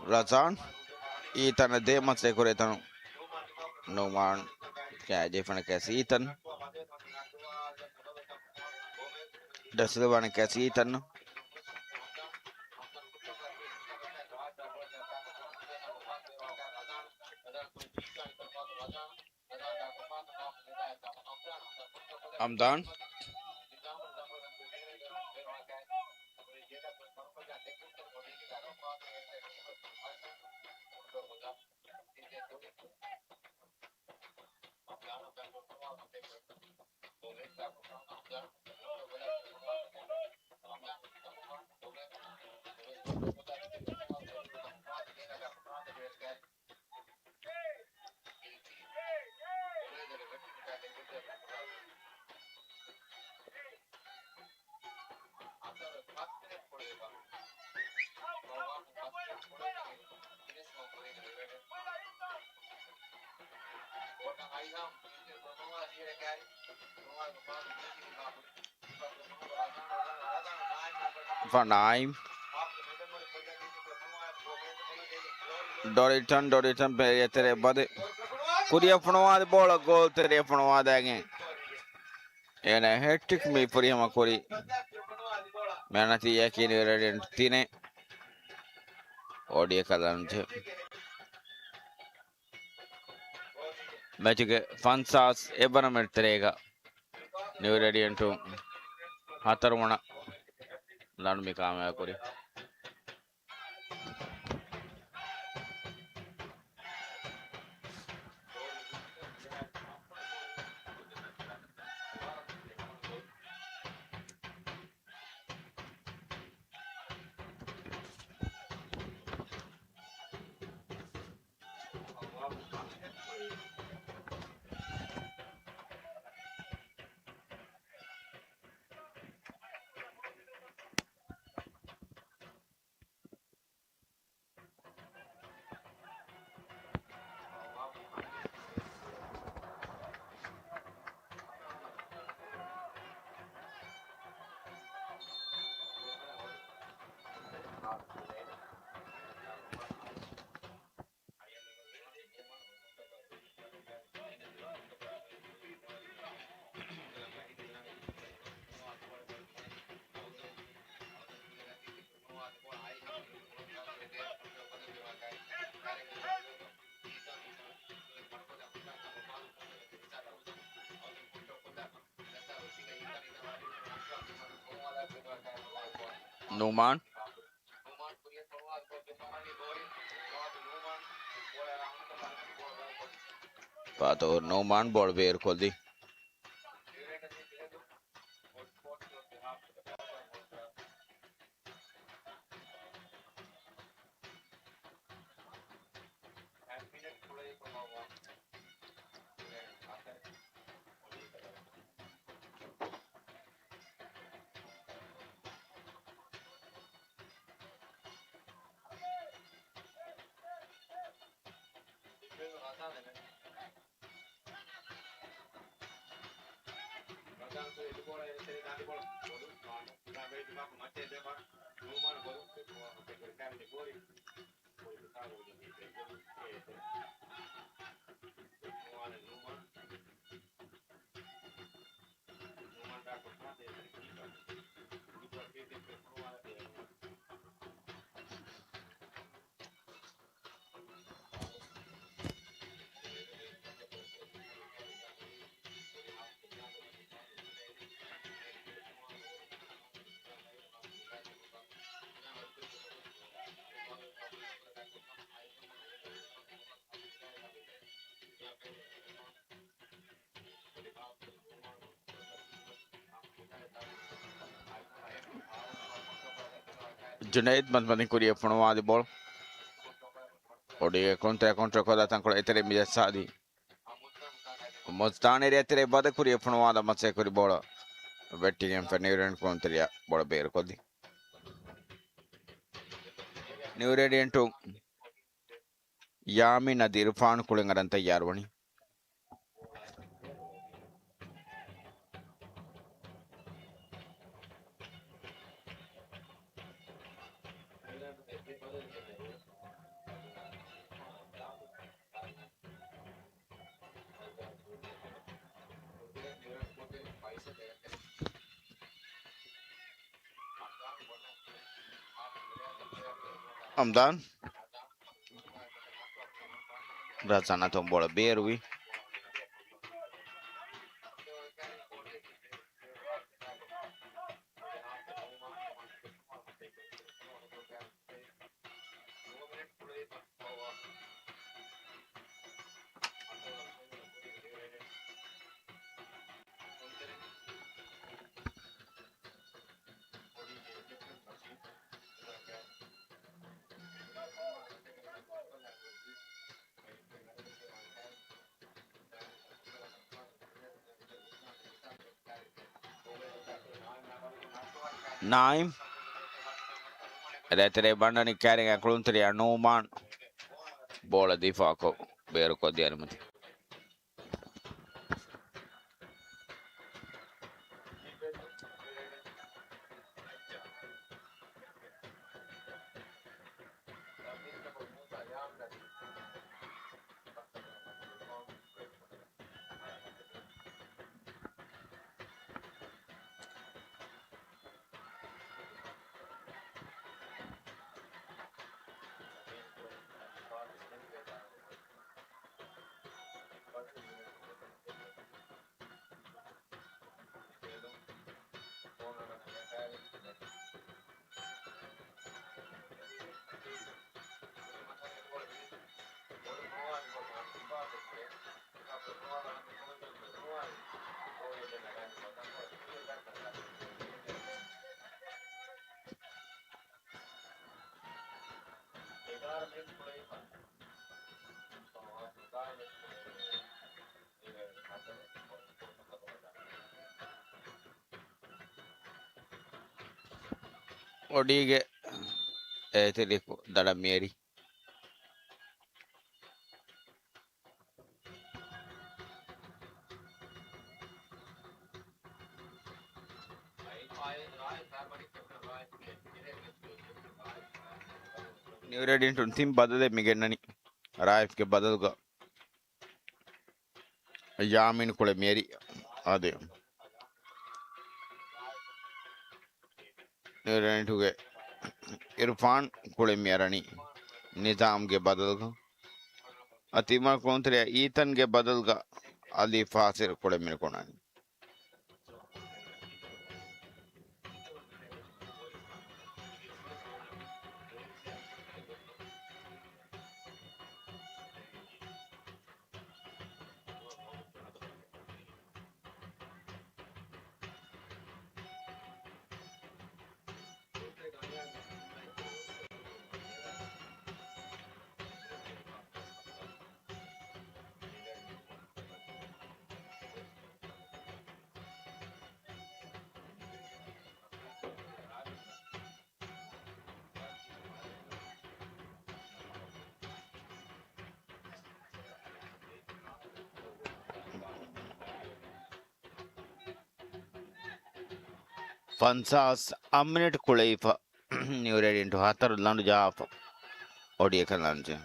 Razan Ethan de masai kuri tanu no man kayak Jefan kasih Ethan da Silva ne kasih Ethan Amdan Van Dijk Doriton per tere bade kuria penuh bola gol tere penuh again ena hat-trick me puri hama kuri menati yakini radiant tine odia kalan je match ke fansas ebanam terega new radiant to hatarwana lan mi kama kuri Numan पातो Numan ball बेर खोल दी Junaid Manmani Kuria Punwa the ball. Odi contra Koda Tanko Etere Miasadi. Mostane Etere Bada Kuria Punwa the Masekuri Bola. Betting and Fenir Contria Bola Bear Kodi. New Radiant to Yami Nadir Fan Kulangaranta Yarwani. I'm done. That's another bola bear we. Nine. Etere Bandani carrying a Cluntria no man. Bola di Faco. Bear Kodiarmati. Odige Etere Dada Mary. New Radiant to Tim Badale Miganani. Arrive ke Badalga. Yamin Kule Mary. Ade. New Radiant to get Irfan Kule Mirani. Nizam ke Badalga. Atima Contria Ethan ke Badalga. Ali Fasir Kule Fansas a minute kuleifa you ready into hatar landu jap odia kananje.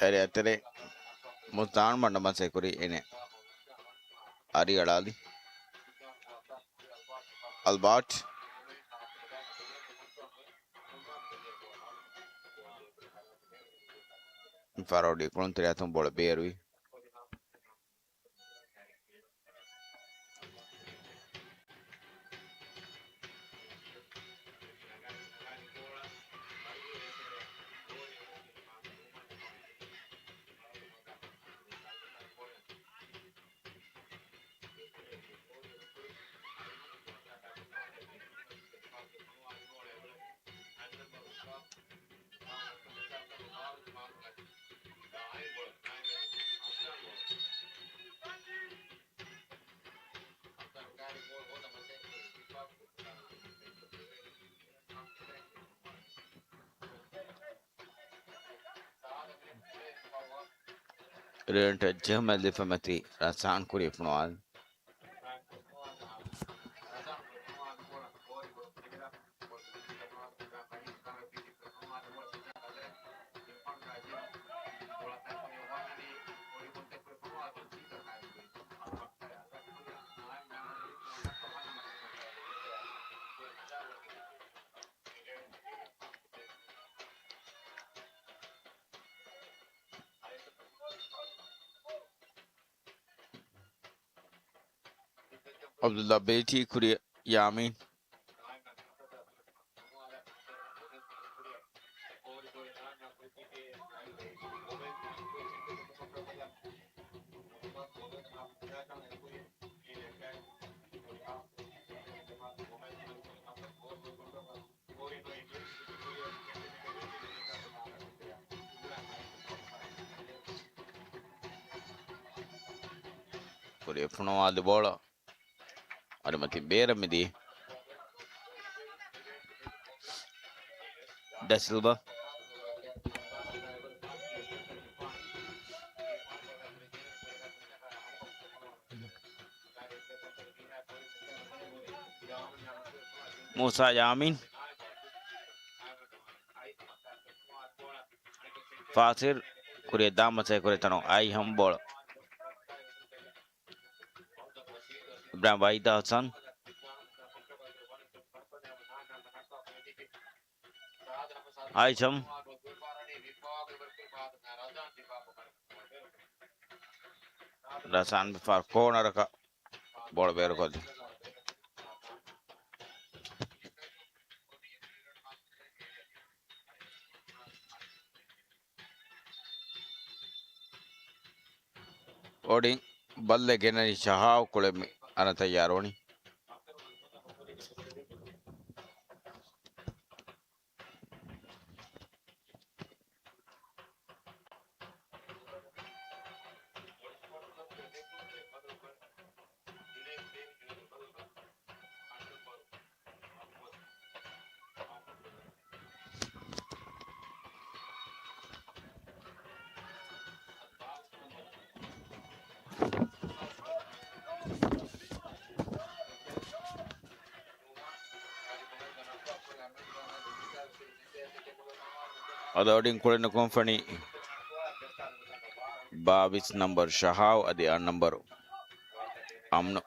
Ere tere mustan mandama sekuri ene ari adali Albert farodi kon triaton bol berui rent jamal lifamati rasan kuri fnoal Abdullah Beti kuri yamin kuri fnoal bola ada mati bera midi da Silva Musa Yamin Fasir kuri dama sai kuri tano ai ham bola Ibrahim Waida Hassan ai cham rasan far corner ka bola beru kodi odi balle genani shahaw kule ana tayaroni adodin kule no company babis number shahaw adi an number amno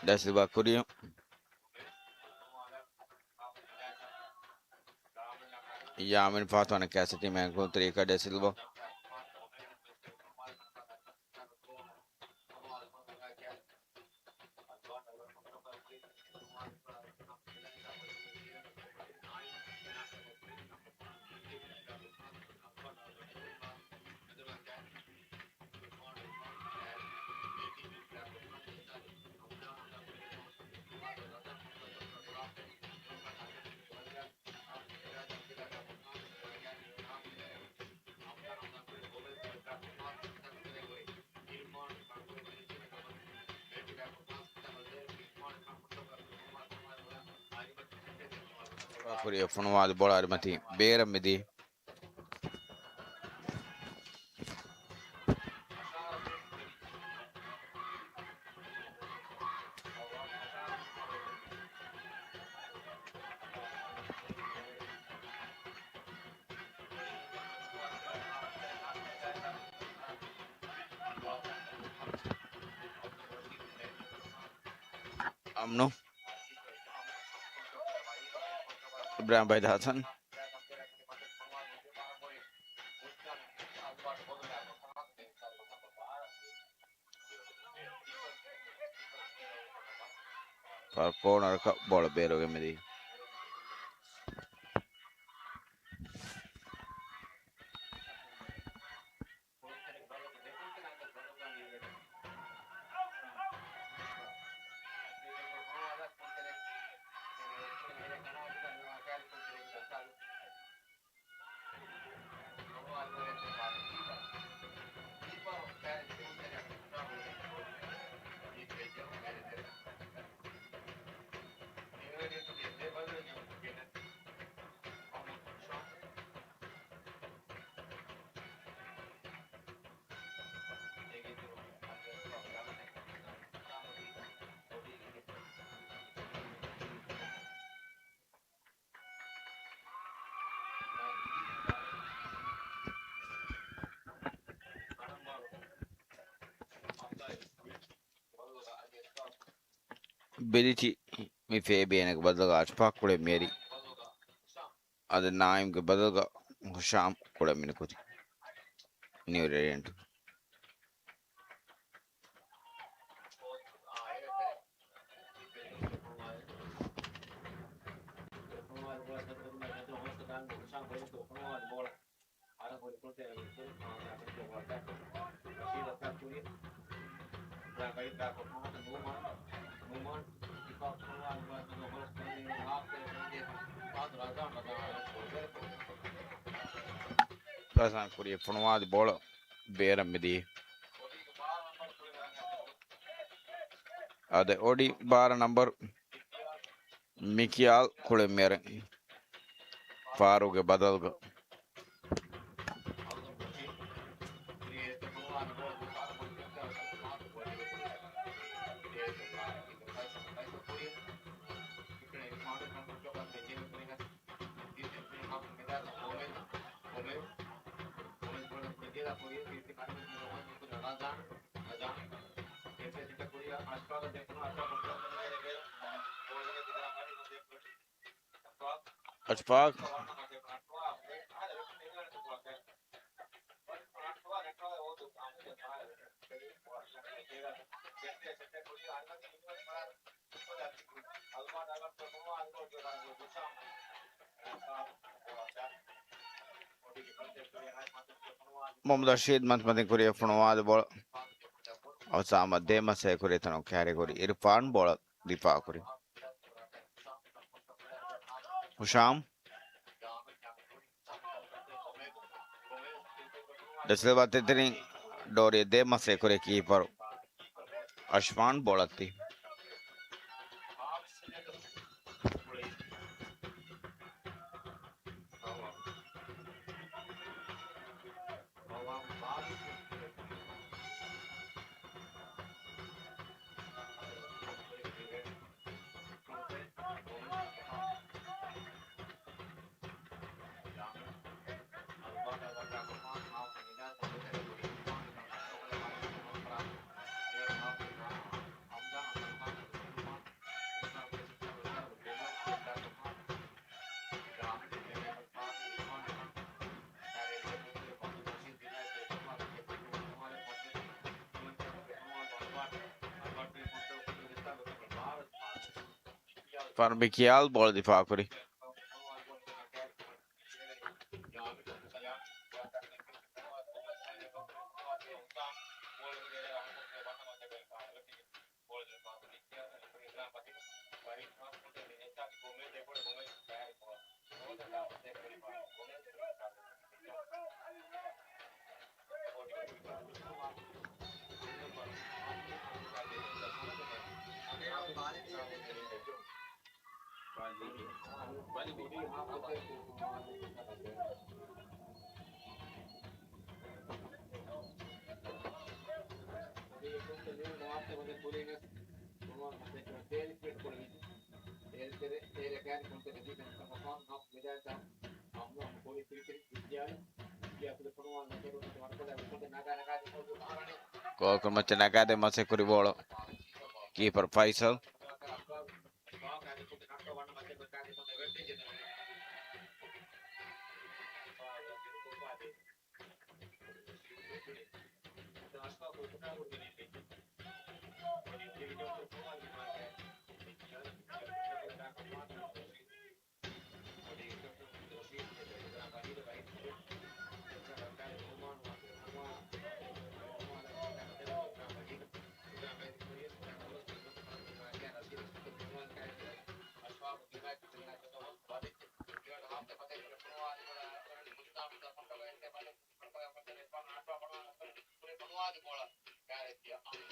da Silva kuri Ya min fatto ne caseti me con Trica de Silva. Fuori fono ad bolare mati bera midi. Amno. Ibrahim Bhai Hassan. Far corner ka bola bero che midi. Ability mi fe bene che badal Ashfaq kule meri. Ad Naim ke badal ka Husham kule mine kuti. New variant. Pasan fuori fono ad bola bera midi. Ad Odi bar number Mikial kule mere. Faru ke badal ka. Ashfaq. Mohamed Rashid Matmatin Korea Funawad bola. Osama Dema se Korea tano carry Korea. Irfan bola difa Korea. Husham. Da Silva tetering Dori Dema se Korea keeper. Ashwan bola ti. Farmikial bola difaa kuri. Gol con Machanagade Masekuri bolo. Keeper Faisal.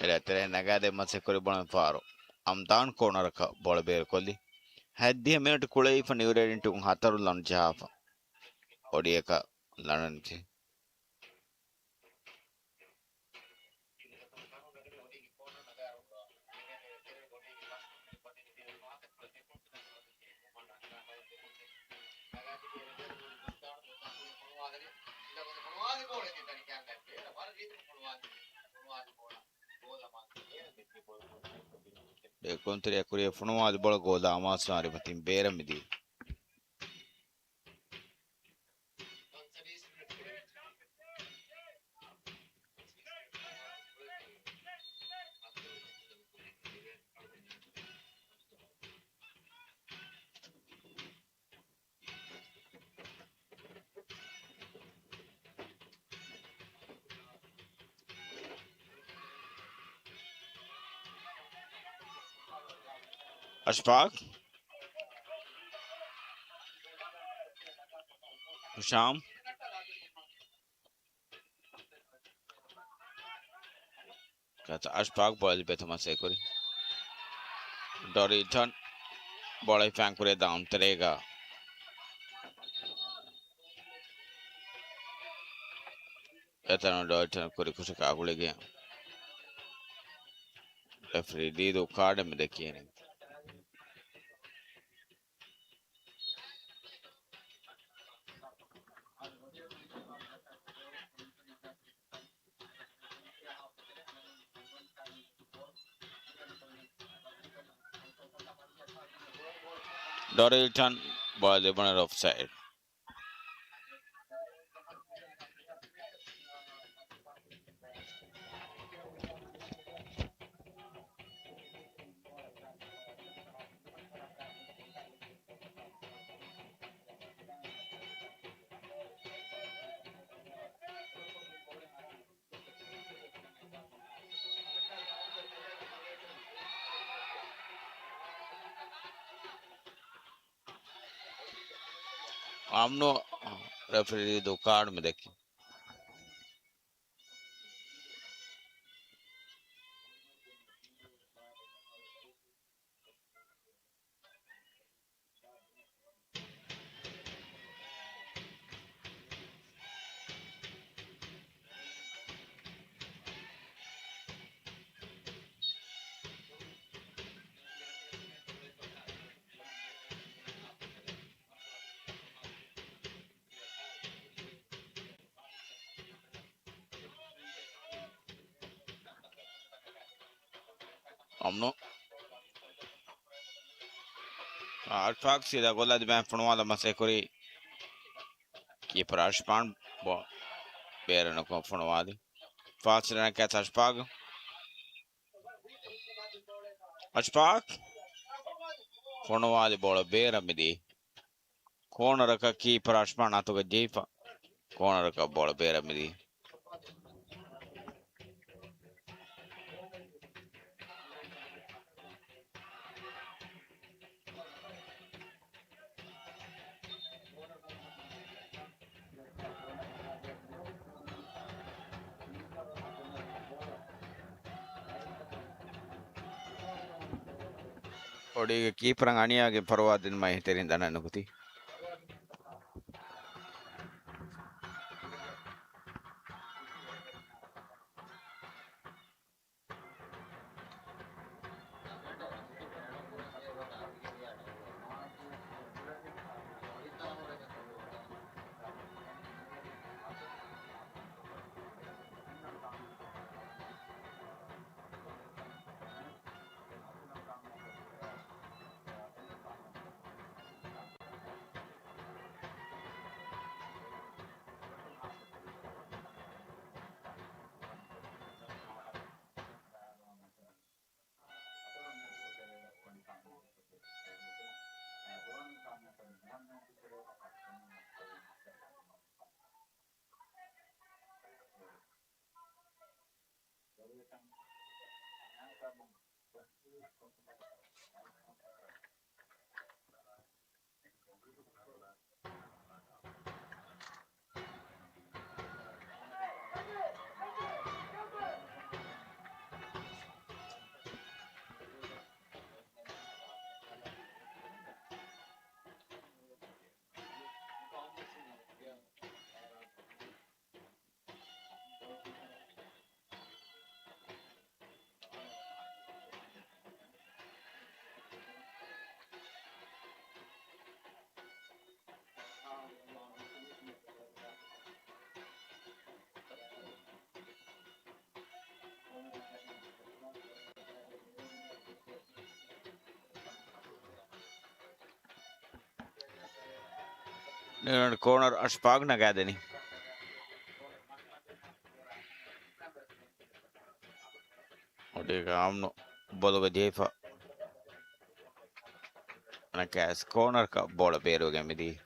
Elettere Nagade Masekuri bolo faro. Amdan corner ka bola bear kolli. Had the minute Kulei for new into Hatar Lanjafa. Odiaka Lananchi. De contri a Kuria Funo di bola gol da Amasari, but in Beramidi. Ashfaq. Sham. Kata Ashfaq bola Betama Sekuri. Doriton. Bola Fankure down Terega. Etano Doriton Kurikushaka again. Referee Dido card and the king. Doriton bola the winner offside. Amno referee Dido card में देखिए Amno Ashfaq सीधा गोला दिमाग फुनवा दा Masekuri keeper Ashpan ball bear no को फुनवा दी fast run catch Ashfaq Fonoade bola bera midi. Corner ka keeper ashmana to jefa. Corner ka bola bera midi. Odi keeper ang aniya ke parwadin mai terin danan nukuti. Ni corner ashpag na gadeni. Odi ka amno bola jefa. Ana kas corner ka bola bero ke midi.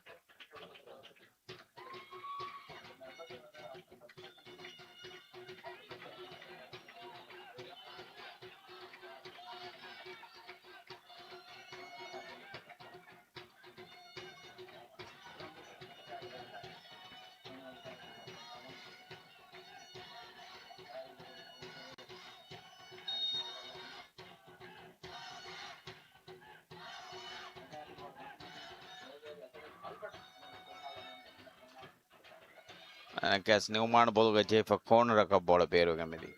Ana kas ni umano bola jefa corner ka bola bero ke midi.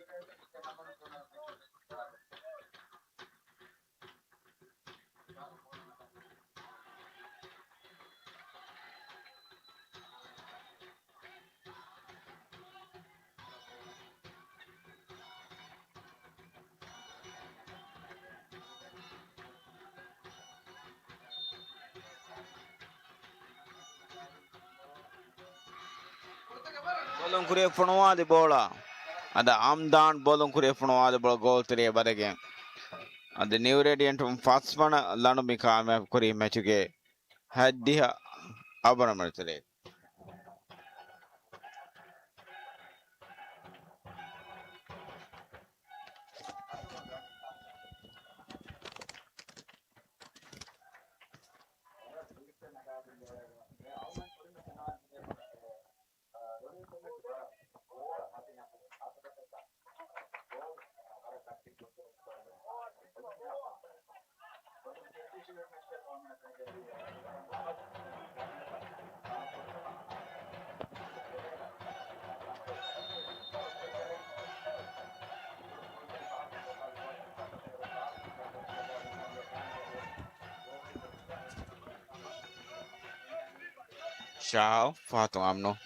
Bolon kure fonoade bola. Ada amdan bolon kure fonoade bola goal tere badage. Ada new radiant fast mana lanu mika me kuri mechuge. Haddiha abana martere. Ciao, fatto amno.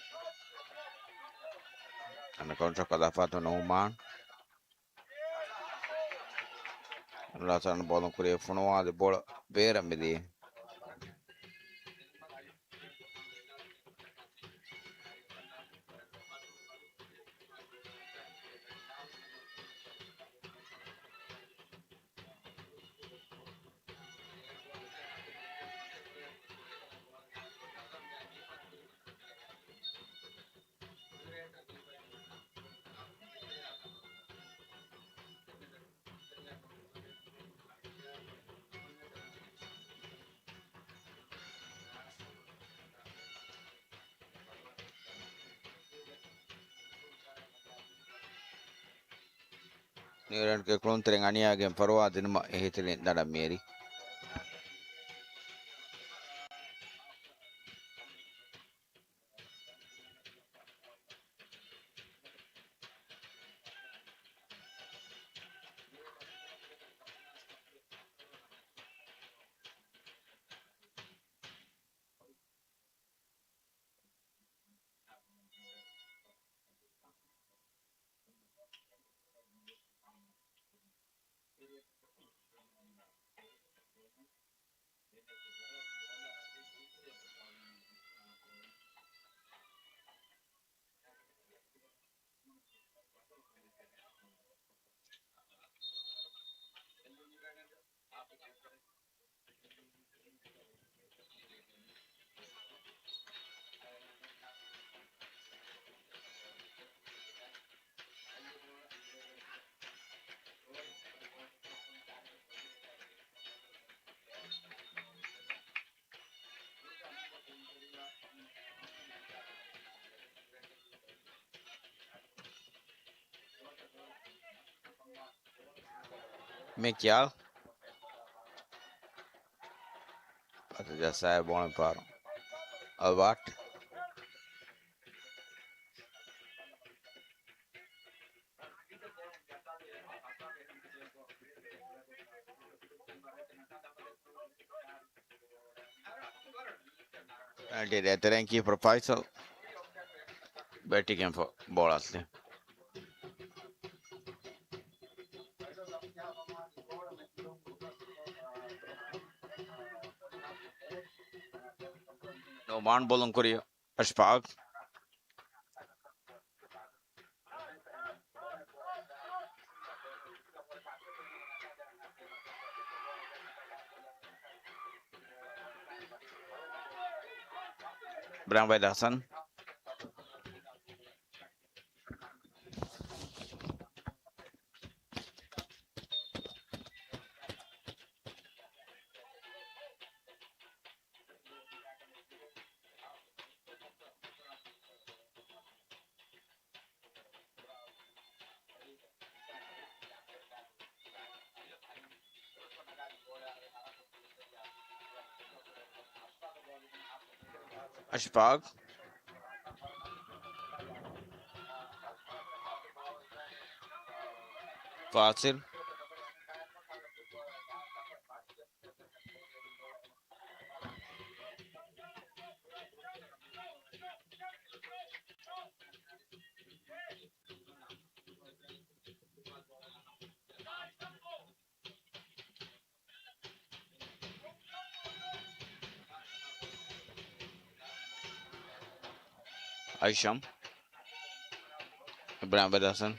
Ana kontra kada fatto no man. La san bolon kure fonoade bola bera midi. Niran ke klontering ania gen parwa din ma ehitilin dada meri. Mekyal. Pata jasa hai bon paro. Alvat. Anti reteren ki proposal. Betting game for ball asli. No man bolon korea. Ashpag. Brang by Dasan. Ashpag. Fasil. Aisham. Brang by Dasan.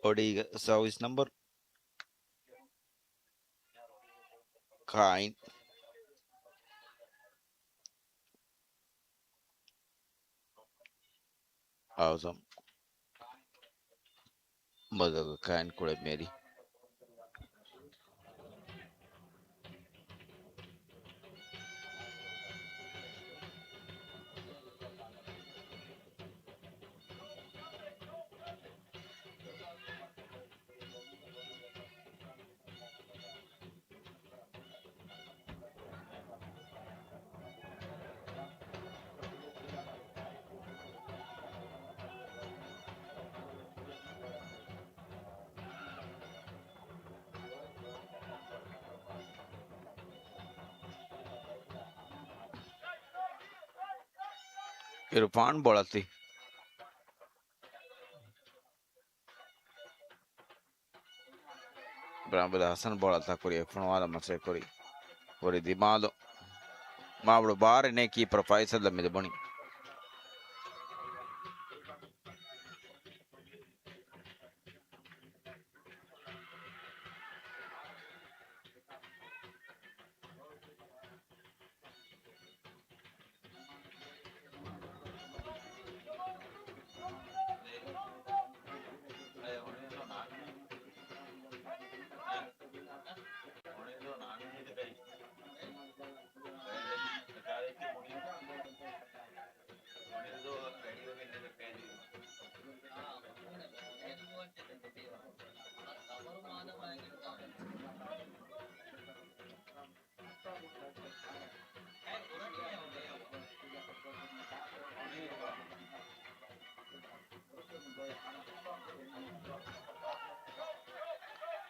Odi service number. Kind. Awesome. Baga kind kure meri. Irfan bolati. Brang by Dasan bolata kuri. Funwala masay kuri. Kuri di malo. Mabro bar ne ki proposal da midboni.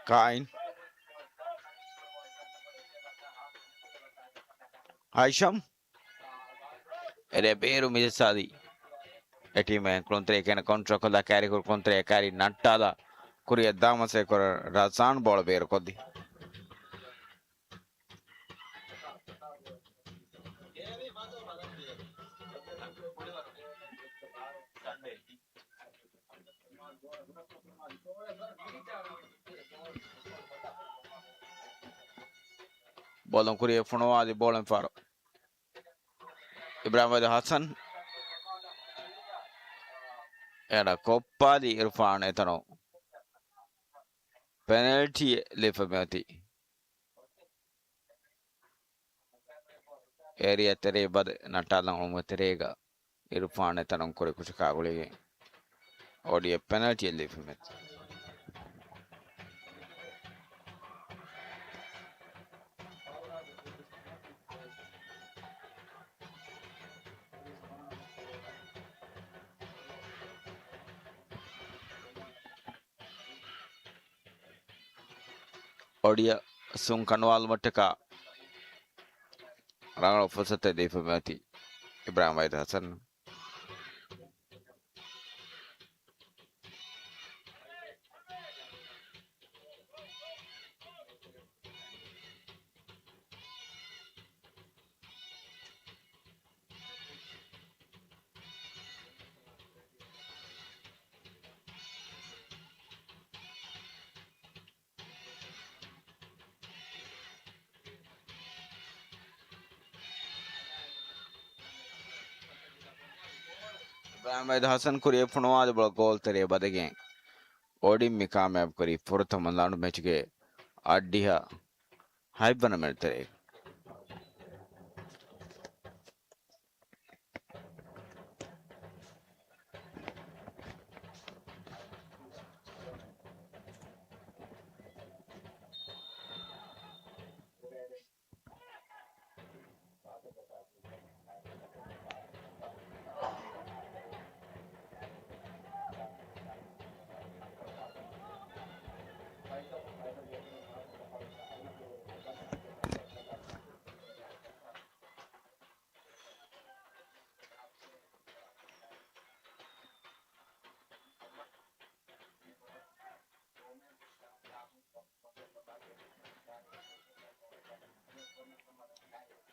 Kain, Aisham, Ereberu Misadi. A team and Contre can contract the carry contra carry Natada, Korea Damasek Razan ball bear Kodi. Bolon Korea Funoa, the ball and faro. Ibrahim Hassan and a Coppa di Irfan Etano. Penalty Lifamati. Area Tere Bad Natalan Terega. Irfan Etanon Korekusakaguli. Or the penalty Lifamet. Odia Sunkanwal Mataka. Rang of Fosate Lifamati. Ibrahim Hassan. Ibrahim Hassan Korea Funoa the goal Tere Bad again. Odi Mikam Abkuri, fourth Malan Mechge, Adia, Hyban Military.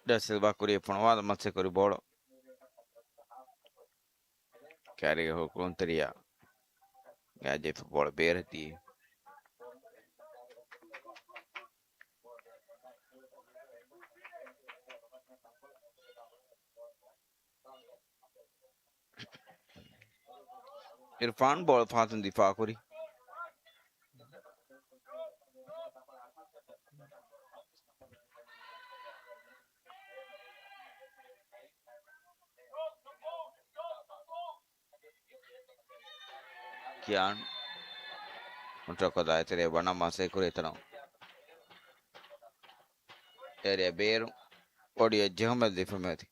Da Silva Korea Funoa the Matsekuri Bodo. Carry her Conteria. Gadget for Berti. Irfan ball fast in the Fakuri. Kian. Untrakoda Tere Banama Sekuretano. Area Bear. Odia Jehama Difamati.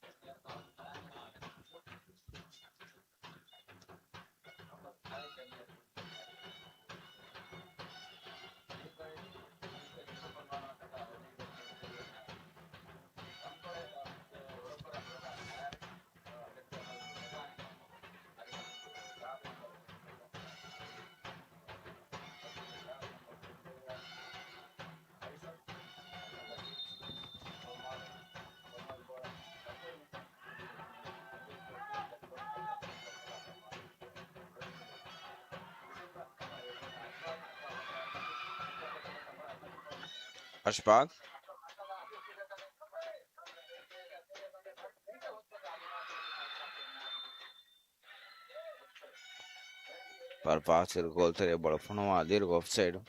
Ashbag. Per fast goal Tere Bodo Funoa, dear offside.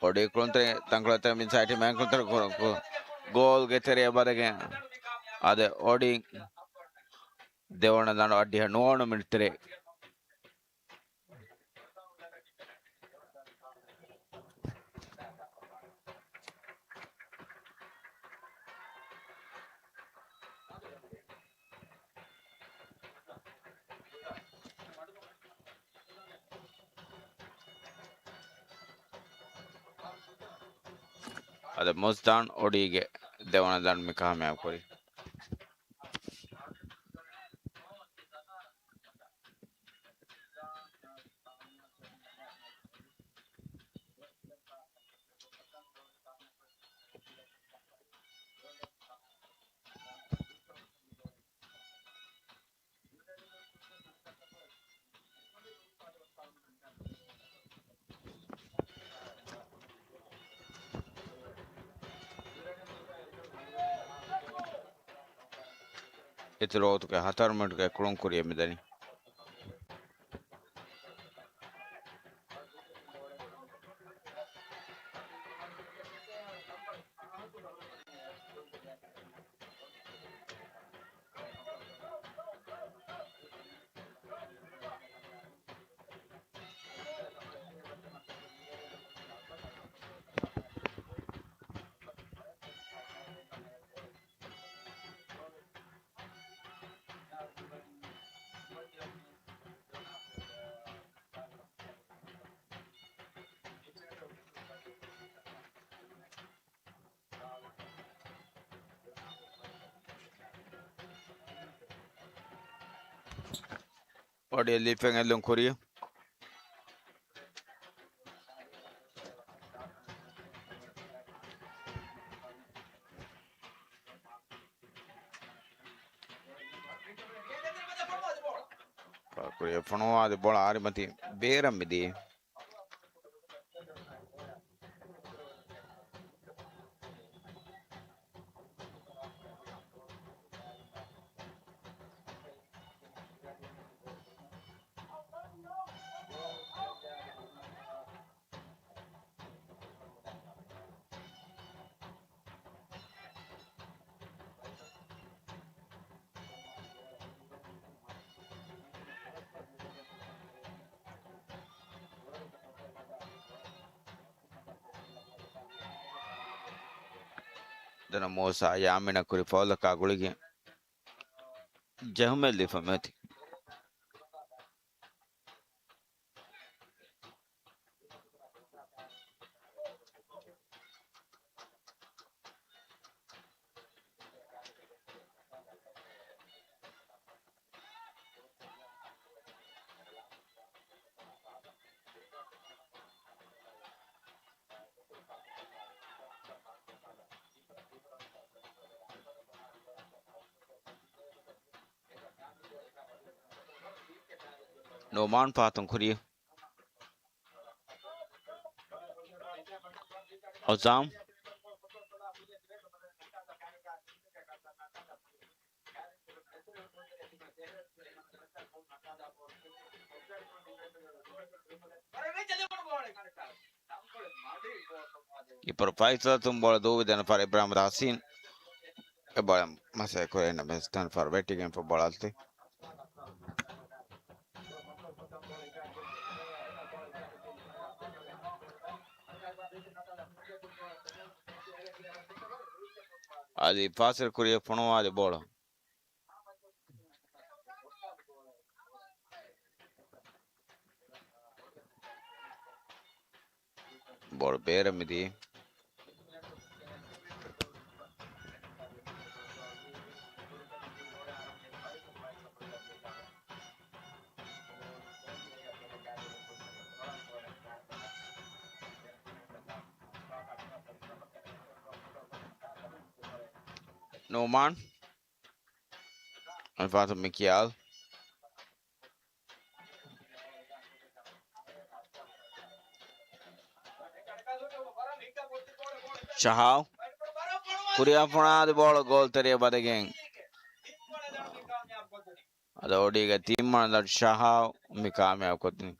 Odi Conte Tanglata inside him and Contra goal get Tere Bad again. ade odi devona dan addi noonu mintere ade mosdan odige devona dan mi kaamyab kori itirotuke 4 minutuke kulon koriye midani odi lifen elon koriye koriye fono ade bola arimati beram midi dana mosa yamina kori fola ka gulige jahmel lifamati no man patun koriye ozam ipor paisa tum bola do dana fare Ibrahim Rasin e bola masa ko ena bestan far betting en fo bola alte adi pasir koriye fono ade bola bola beram midi no man an fatu mikial Shahal kuriya fona ade bola gol teriye badegen ada odiga timman dat Shahal mi kaamyab kotni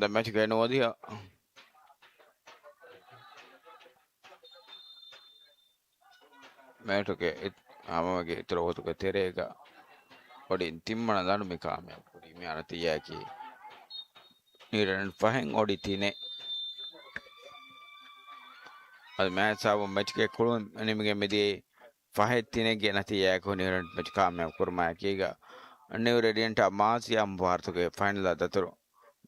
ada match ke no dia match ke amage itro hotu ke terega odi timmana danu me kame odi me ana tiyaki niran fahen odi tine ad match ava match ke kulun animege medi fahet tine ge nati yak ho niran match kame kurma kiga anne radiant amas yam bhartu ke final datro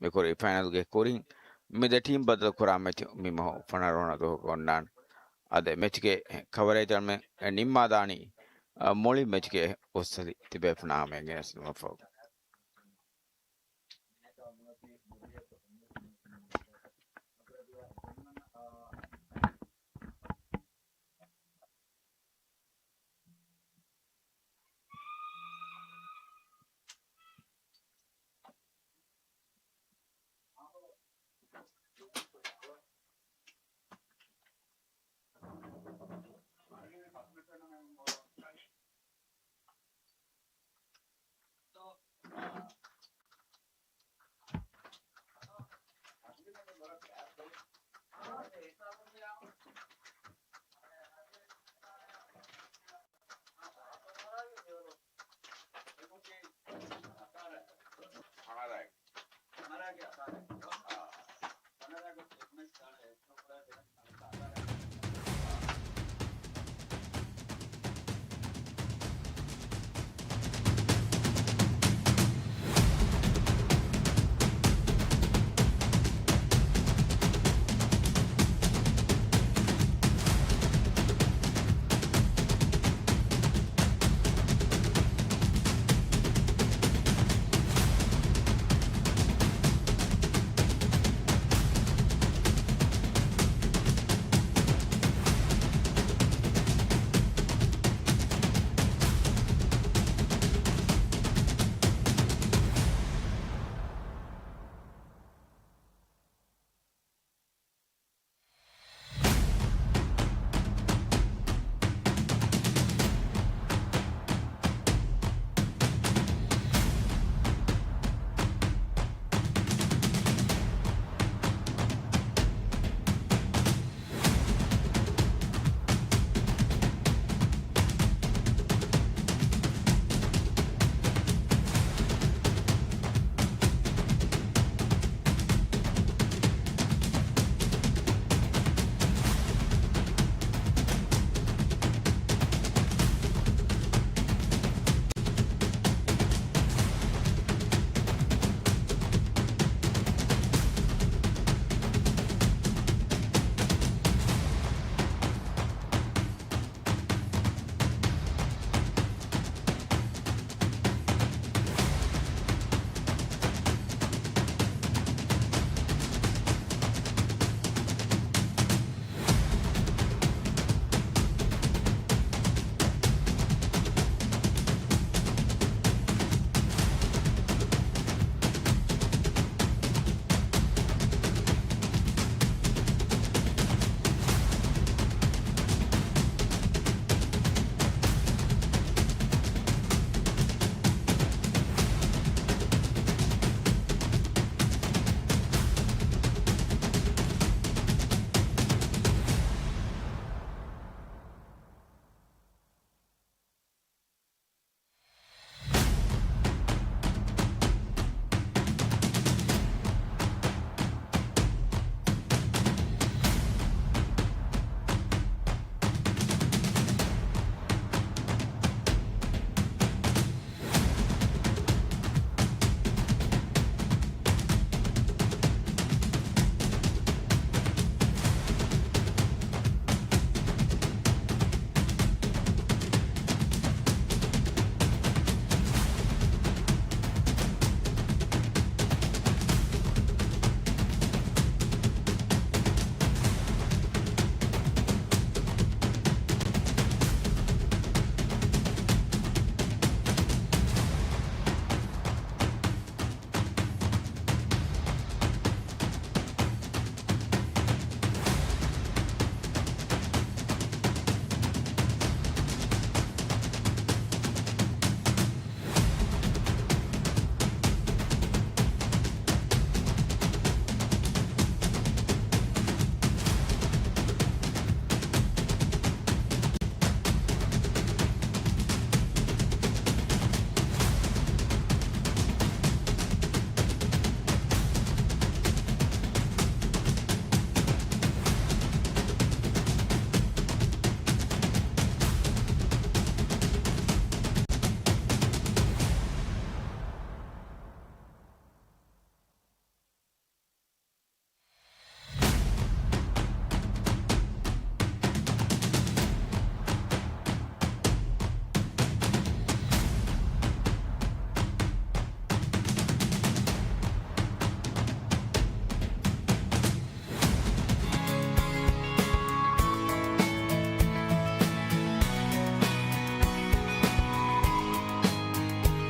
me kori final ge korin me the team badal kura match mi mo fanarona do konnan ade match ke coverage alme nimma dani moli match ke osali tibe fna me ges no fo